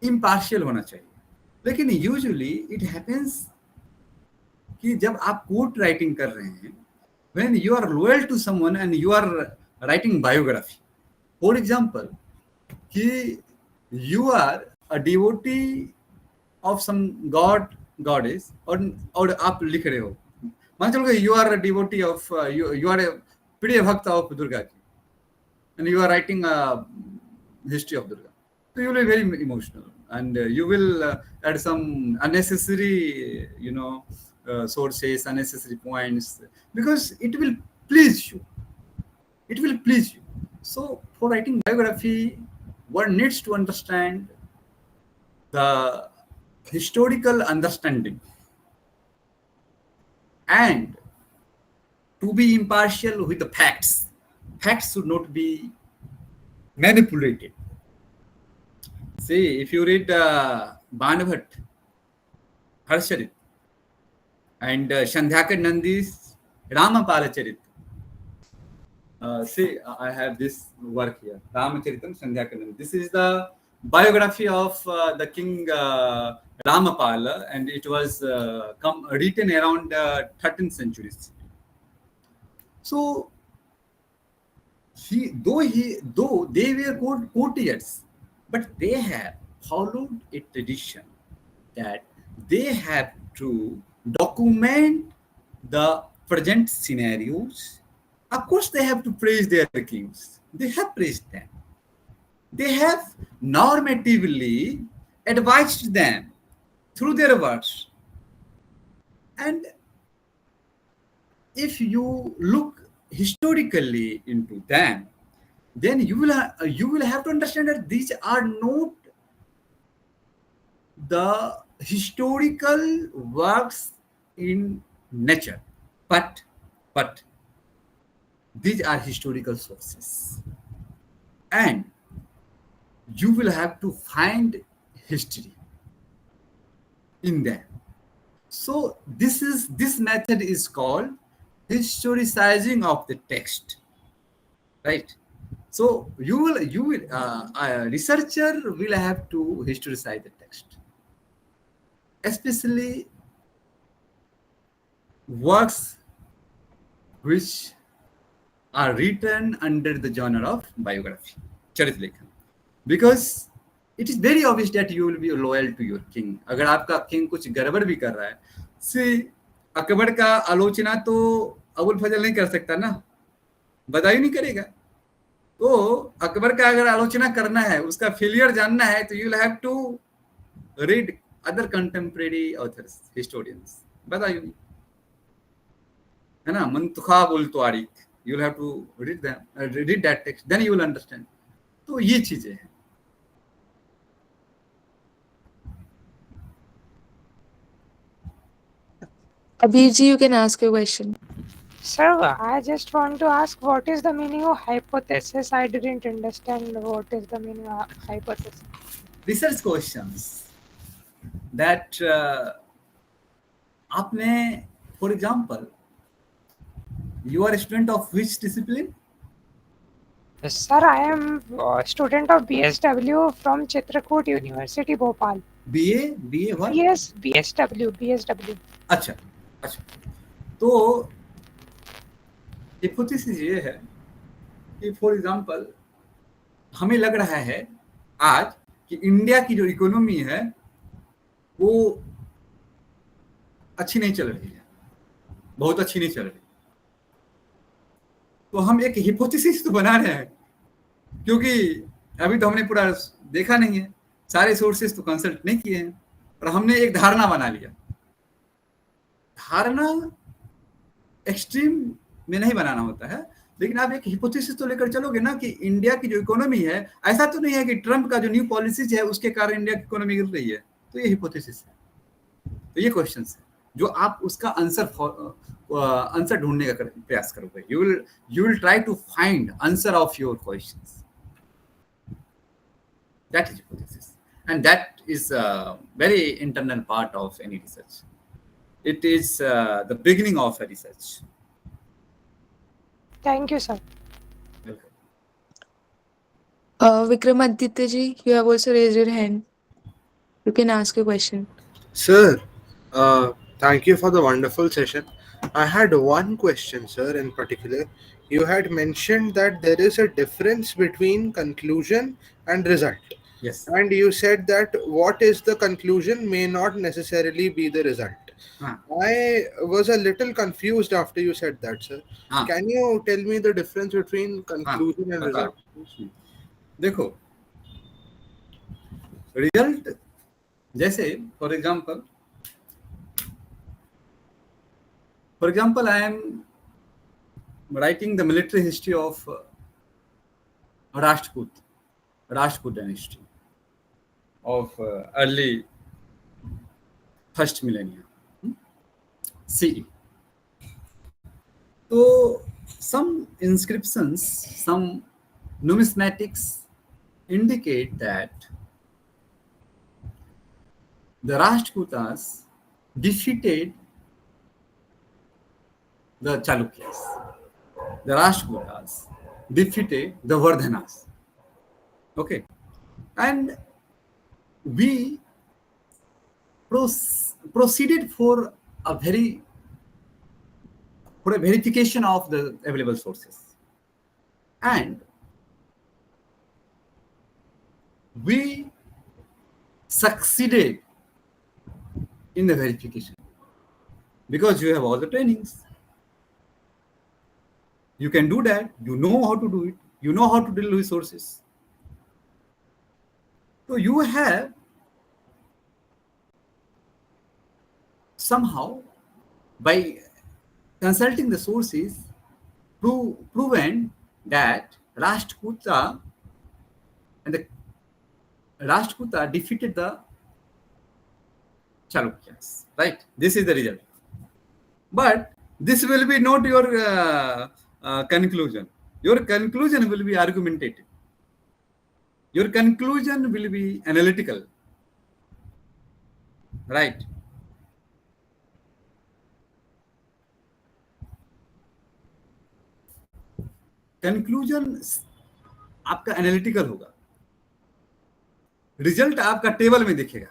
इम्पार्शियल होना चाहिए, लेकिन यूजुअली इट हैपेंस कि जब आप कोट राइटिंग कर रहे हैं, when you are loyal to someone and you are writing biography, for example कि you are a devotee of some god goddess और आप लिख रहे हो, मान चलो you are a devotee of you are a प्रिय भक्त of दुर्गा की and you are writing a history of Durga, so you will be very emotional and you will add some unnecessary sources, unnecessary points, because it will please you. It will please you. So for writing biography, one needs to understand the historical understanding and to be impartial with the facts. Facts should not be manipulated. See, if you read Banabhat, Harsharit, and Sandhyakar Nandi's Ramapala Charit. See, I have this work here, Ramacharitam Sandhyakar Nandi. This is the biography of the king Ramapala, and it was written around 13th century. So, though they were courtiers, but they have followed a tradition that they have to document the present scenarios. Of course, they have to praise their kings. They have praised them. They have normatively advised them through their words. And if you look historically into them, then you will have to understand that these are not the historical works in nature, but these are historical sources, and you will have to find history in them. So this method is called historicizing of the text, right? So a researcher will have to historicize the text, especially works which are written under the genre of biography, Charit Lekhan, because it is very obvious that you will be loyal to your king. अगर आपका king कुछ गड़बड़ भी कर रहा है, see, Akbar का आलोचना तो अबुल फजल नहीं कर सकता ना, बधाई नहीं करेगा। तो अकबर का अगर आलोचना करना है, उसका फेलियर जानना है, तो you will have to read other contemporary authors, historians. बधाई नहीं, है ना, मंतखाब उल तारीख, you will have to read them, read that text, then you will understand. तो ये चीजें हैं। Abhiji, you can ask your question. Sir, I just want to ask, what is the meaning of hypothesis? I didn't understand what is the meaning of hypothesis. Research questions that आपने, for example, you are a student of which discipline? Sir, I am a student of BSW from Chitrakoot University, Bhopal. BA what? Yes, BSW. अच्छा अच्छा, तो hypothesis ये है कि for example हमें लग रहा है आज कि इंडिया की जो इकोनॉमी है वो अच्छी नहीं चल रही है, बहुत अच्छी नहीं चल रही, तो हम एक हिपोथेसिस तो बना रहे हैं, क्योंकि अभी तो हमने पूरा देखा नहीं है, सारे सोर्सेस तो कंसल्ट नहीं किए हैं, और हमने एक धारणा बना लिया। धारणा एक्सट्रीम में नहीं बनाना होता है, लेकिन आप एक हिपोथेसिस तो लेकर चलोगे ना कि इंडिया की जो इकोनॉमी है, ऐसा तो नहीं है कि ट्रम्प का जो न्यू पॉलिसीज है उसके कारण इंडिया की इकोनॉमी गिर रही है, तो ये हिपोथेसिस है। तो ये क्वेश्चन है जो आप उसका आंसर ढूंढने का प्रयास करोगे। You will try to find answer of your questions. That is hypothesis, and that is very internal part of any research. It is the beginning of a research. Thank you, sir. Welcome. Vikramaditya ji, you have also raised your hand. You can ask a question. Sir, thank you for the wonderful session. I had one question, sir, in particular. You had mentioned that there is a difference between conclusion and result. Yes. And you said that what is the conclusion may not necessarily be the result. I was a little confused after you said that, sir. Can you tell me the difference between conclusion and result? देखो, result जैसे for example I am writing the military history of Rashtrakuta dynasty of early first millennium CE. So some inscriptions, some numismatics indicate that the Rashtrakutas defeated the Chalukyas. The Rashtrakutas defeated the Vardhanas. Okay, and we proceeded for a verification of the available sources, and we succeeded in the verification because you have all the trainings. You can do that. You know how to do it. You know how to deal with sources. So you have somehow, by consulting the sources, proven that Rashtrakuta defeated the Chalukyas. Right? This is the result. But this will be not your conclusion. Your conclusion will be argumentative. Your conclusion will be analytical, right? Conclusion आपका analytical होगा, result आपका table में दिखेगा।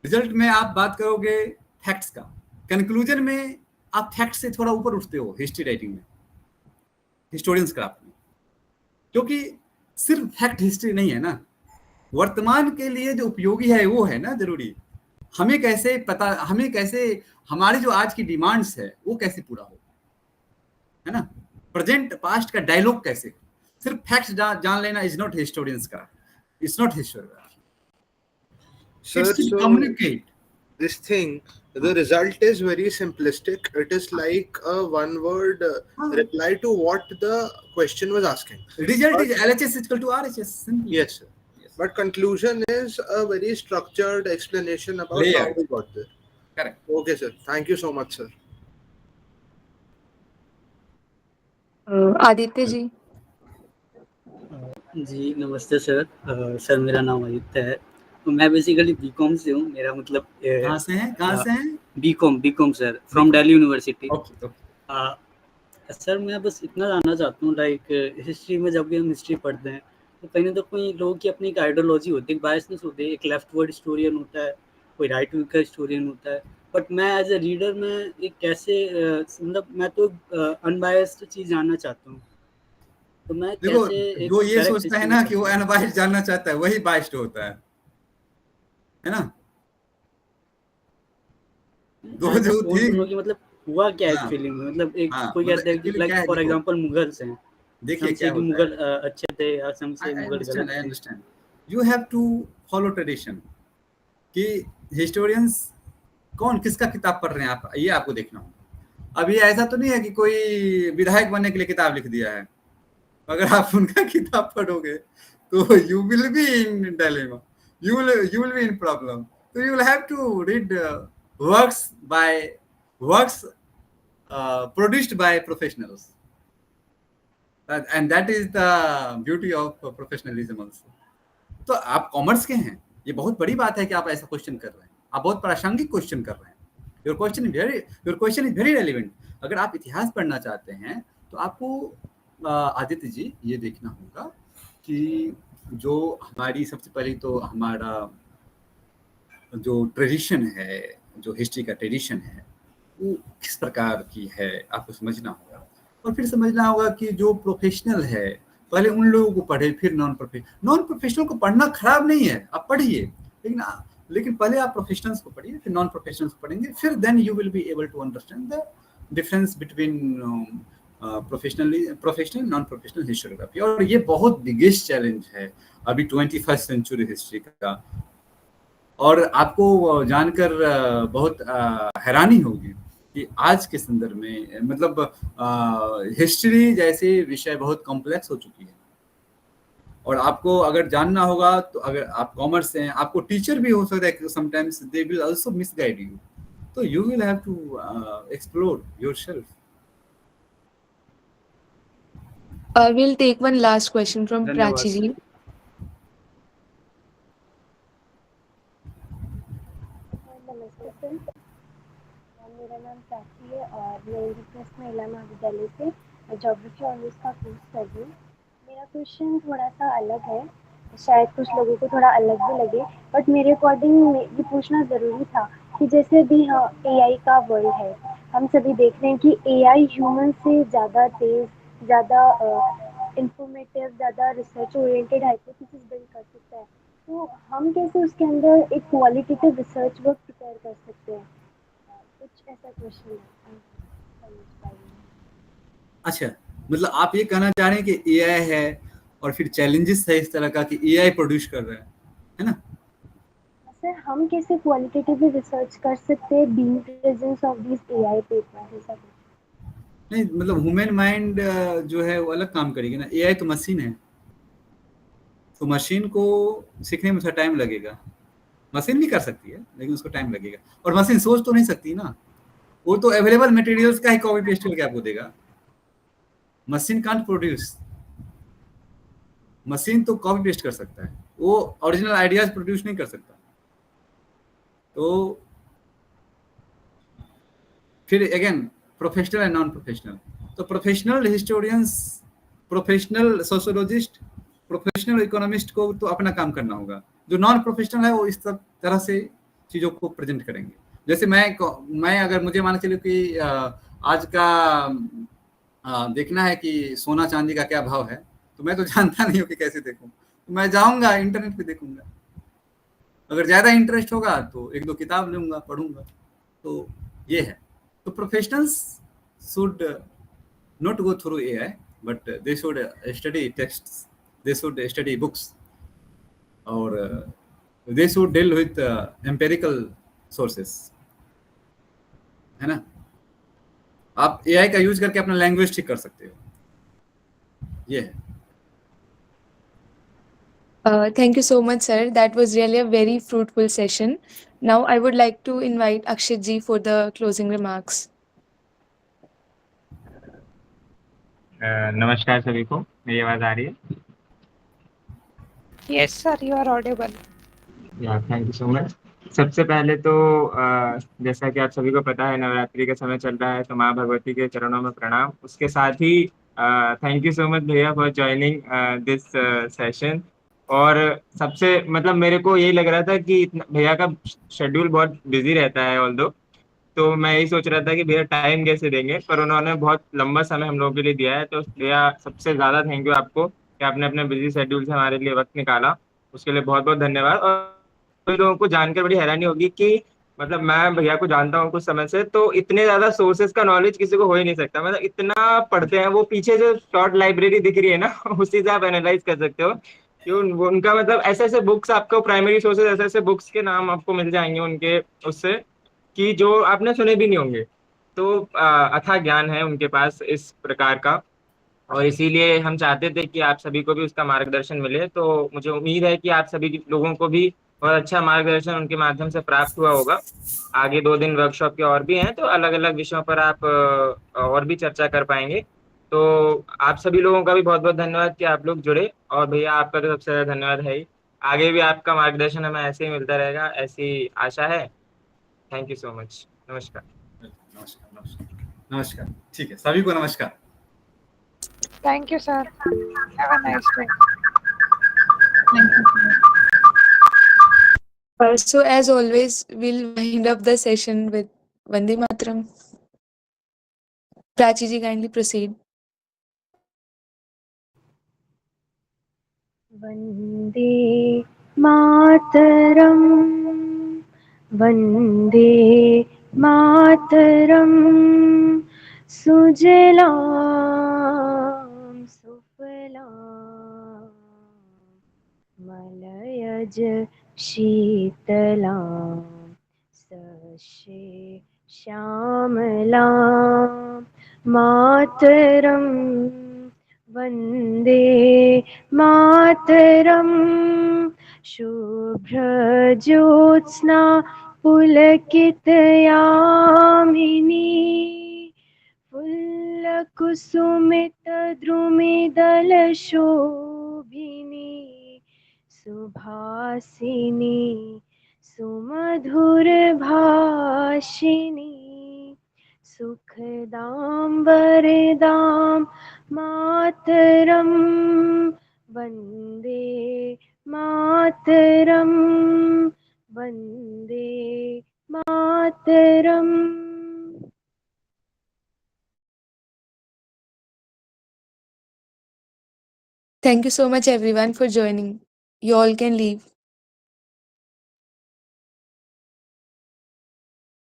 Result में आप बात करोगे facts का, कंक्लूजन में आप फैक्ट से थोड़ा ऊपर उठते हो हिस्ट्री राइटिंग में, हिस्टोरियंस क्राफ्ट में, क्योंकि सिर्फ फैक्ट हिस्ट्री नहीं है ना, वर्तमान के लिए जो उपयोगी है वो है ना जरूरी। हमें कैसे हमारी जो आज की डिमांड्स है वो कैसे पूरा हो, है ना, प्रेजेंट पास्ट का डायलॉग कैसे। सिर्फ फैक्ट्स जान लेना इज नॉट हिस्टोरियंस का, it's not historian. Sir, so communicate this thing, the result is very simplistic. It is like a one-word reply to what the question was asking. Result is LHS is equal to RHS. Simply. Yes, sir. Yes. But conclusion is a very structured explanation about how we got there. Correct. Okay, sir. Thank you so much, sir. Aditya ji. जी नमस्ते sir. Sir मेरा नाम आदित्य है, मैं basically BCom से हूँ। मेरा मतलब कहाँ से हैं? BCom sir, from Delhi university. Sir मैं बस इतना जानना चाहता हूँ, लाइक हिस्ट्री में जब भी हम हिस्ट्री पढ़ते हैं तो कहीं ना कहीं लोगों की अपनी एक आइडियोलॉजी होती है, एक बायसनेस होती है, एक लेफ्ट वर्ड हिस्टोरियन होता है, कोई राइट विंग का हिस्टोरियन होता है। बट मैं एज ए रीडर में एक कैसे मतलब मैं तो अनबायस्ड चीज़ जानना चाहता हूँ, तो मैं देखो कैसे एक जो ये correct सोचता है history ना में कि वो अनबायस्ड जानना चाहता है वही बायस्ड होता है ना। I just want to know कि मतलब हुआ क्या हाँ, एक्चुअली में, मतलब एक हाँ, कोई मतलब कहता है कि एक्चुअली लाइक क्या है, फॉर देखो एग्जांपल मुगल्स हैं, देखिए some क्या say कि होता मुगल है। अच्छे थे या some say I Mughal understand, गलत I थे। understand. You have to follow tradition कि हिस्टोरियंस कौन किसका किताब पढ़ रहे हैं आप, ये आपको देखना होगा। अब ये ऐसा तो नहीं है कि कोई विधायक बनने के लिए किताब लिख दिया है, अगर आप उनका किताब पढ़ोगे तो you will be in dilemma, you will be in problem. तो you will have to read works produced by professionals, and that is the beauty of professionalism also. तो आप कॉमर्स के हैं, ये बहुत बड़ी बात है कि आप ऐसा क्वेश्चन कर रहे हैं, आप बहुत प्रासंगिक क्वेश्चन कर रहे हैं। Your question is very relevant. अगर आप इतिहास पढ़ना चाहते हैं तो आपको आदित्य जी ये देखना होगा कि जो हमारी सबसे पहले तो हमारा जो ट्रेडिशन है, जो हिस्ट्री का ट्रेडिशन है वो किस प्रकार की है, आपको समझना होगा। और फिर समझना होगा कि जो प्रोफेशनल है पहले उन लोगों को पढ़े, फिर नॉन प्रोफेशनल को पढ़ना खराब नहीं है, आप पढ़िए, लेकिन पहले आप प्रोफेशनल्स को पढ़िए, फिर नॉन प्रोफेशनल्स को पढ़ेंगे, फिर then you will be able to understand the difference between professional non professional histography. और ये बहुत बिगेस्ट चैलेंज है अभी 21st सेंचुरी हिस्ट्री का। और आपको जानकर बहुत हैरानी होगी कि आज के संदर्भ में मतलब हिस्ट्री जैसे विषय बहुत कॉम्प्लेक्स हो चुकी है। और आपको अगर जानना होगा तो अगर आप कॉमर्स से हैं, आपको टीचर भी हो सकता है sometimes they will also misguide you, तो you will have to explore yourself. We'll take one last question from धन्यवाद। Prachi ji. नमस्ते सर, मेरा नाम प्राची है और मैं इंद्रप्रस्थ महिला महाविद्यालय से ज्योग्राफी ऑनर्स का कोर्स कर रही हूँ। मेरा क्वेश्चन थोड़ा सा अलग है, शायद कुछ लोगों को थोड़ा अलग भी लगे, बट मेरे अकॉर्डिंग ये पूछना ज़रूरी था कि जैसे भी हाँ AI का वर्ल्ड है, हम सभी देख रहे हैं कि AI ह्यूमन से ज़्यादा तेज़, ज़्यादा इंफॉर्मेटिव, ज़्यादा रिसर्च ओरिएंटेड हाइपोथेसिस बिल्ड कर सकता है। तो हम कैसे उसके अंदर एक क्वालिटेटिव रिसर्च वर्क प्रिपेयर कर सकते हैं? कुछ ऐसा क्वेश्चन है। अच्छा, मतलब आप ये कहना चाह रहे हैं कि AI है और फिर चैलेंजेस है इस तरह का कि AI प्रोड्यूस कर रहा है ना? सर हम कैसे क्वालिटेटिव रिसर्च कर सकते हैं being presence of this AI paper? ऐसा नहीं, मतलब ह्यूमन माइंड जो है वो अलग काम करेगी ना, AI तो मशीन है, तो मशीन को सीखने में थोड़ा टाइम लगेगा। मशीन भी कर सकती है लेकिन उसको टाइम लगेगा, और मशीन सोच तो नहीं सकती ना, वो तो अवेलेबल मटेरियल्स का ही कॉपी पेस्ट करके आपको देगा। मशीन कांट प्रोड्यूस, मशीन तो कॉपी पेस्ट कर सकता है, वो ओरिजिनल आइडियाज प्रोड्यूस नहीं कर सकता। तो फिर again professional and non professional, तो professional historians, professional sociologist, professional economist को तो अपना काम करना होगा। जो नॉन प्रोफेशनल है वो इस तरह से चीज़ों को प्रेजेंट करेंगे। जैसे मैं अगर मुझे मान चलिए कि आज का देखना है कि सोना चांदी का क्या भाव है, तो मैं तो जानता नहीं हूँ कि कैसे देखूँ, तो मैं जाऊँगा इंटरनेट पे देखूँगा, अगर ज़्यादा इंटरेस्ट होगा तो एक दो किताब लूँगा, पढ़ूँगा। तो ये है, तो professionals should not go through AI, but they should study texts, they should study books, or they should deal with empirical sources, है ना? आप AI का यूज करके अपना लैंग्वेज ठीक कर सकते हो, ये है। Thank you so much, sir. That was really a very fruitful session. Now, I would like to invite Akshit ji for the closing remarks. नमस्कार सभी को, मेरी आवाज आ रही है? Yes, sir, you are audible. Yeah, thank you so much. सबसे पहले तो जैसा कि आप सभी को पता है नवरात्रि का समय चल रहा है, तो माँ भगवती के चरणों में प्रणाम। उसके साथ ही थैंक यू सो मच भैया फॉर ज्वाइनिंग दिस सेशन। और सबसे मतलब मेरे को यही लग रहा था कि भैया का शेड्यूल बहुत बिजी रहता है ऑल्दो, तो मैं यही सोच रहा था कि भैया टाइम कैसे देंगे, पर उन्होंने बहुत लंबा समय हम लोगों के लिए दिया है। तो भैया सबसे ज़्यादा थैंक यू आपको कि आपने अपने बिजी शेड्यूल से हमारे लिए वक्त निकाला, उसके लिए बहुत बहुत धन्यवाद। और कई लोगों को जानकर बड़ी हैरानी होगी कि मतलब मैं भैया को जानता हूँ कुछ समय से, तो इतने ज्यादा सोर्सेज का नॉलेज किसी को हो ही नहीं सकता। मतलब इतना पढ़ते हैं वो, पीछे जो शॉर्ट लाइब्रेरी दिख रही है ना उसी से आप एनालाइज कर सकते हो कि उनका मतलब ऐसे ऐसे बुक्स आपको, प्राइमरी सोर्सेज ऐसे ऐसे बुक्स के नाम आपको मिल जाएंगे उनके उससे कि जो आपने सुने भी नहीं होंगे। तो अथाह ज्ञान है उनके पास इस प्रकार का, और इसीलिए हम चाहते थे कि आप सभी को भी उसका मार्गदर्शन मिले। तो मुझे उम्मीद है कि आप सभी लोगों को भी बहुत अच्छा मार्गदर्शन उनके माध्यम से प्राप्त हुआ होगा। आगे 2 दिन वर्कशॉप के और भी हैं, तो अलग अलग विषयों पर आप और भी चर्चा कर पाएंगे। तो आप सभी लोगों का भी बहुत बहुत धन्यवाद कि आप लोग जुड़े, और भैया आपका तो सबसे ज़्यादा धन्यवाद है ही। आगे भी आपका मार्गदर्शन हमें ऐसे ही मिलता रहेगा, ऐसी आशा है। Thank you so much. नमस्कार। नमस्कार नमस्कार नमस्कार। ठीक है, सभी को नमस्कार। Thank you, sir. Have a nice day. Thank you. So, as always, we'll wind up the session with Vande Mataram. Prachi ji, kindly proceed. Vande Mataram Vande Mataram सुजलां सुफलां मलयज शीतलां सस्ये श्यामलां मातरं वन्दे मातरम् शुभ्रज्योत्स्ना पुलकितयामिनी फुल्लकुसुमितद्रुमिदलशोभिनी सुभासिनी सुमधुरभाषिणी सुखदां वरदां मातरं वन्दे मातरं Vande Mataram. Thank you so much, everyone, for joining. You all can leave.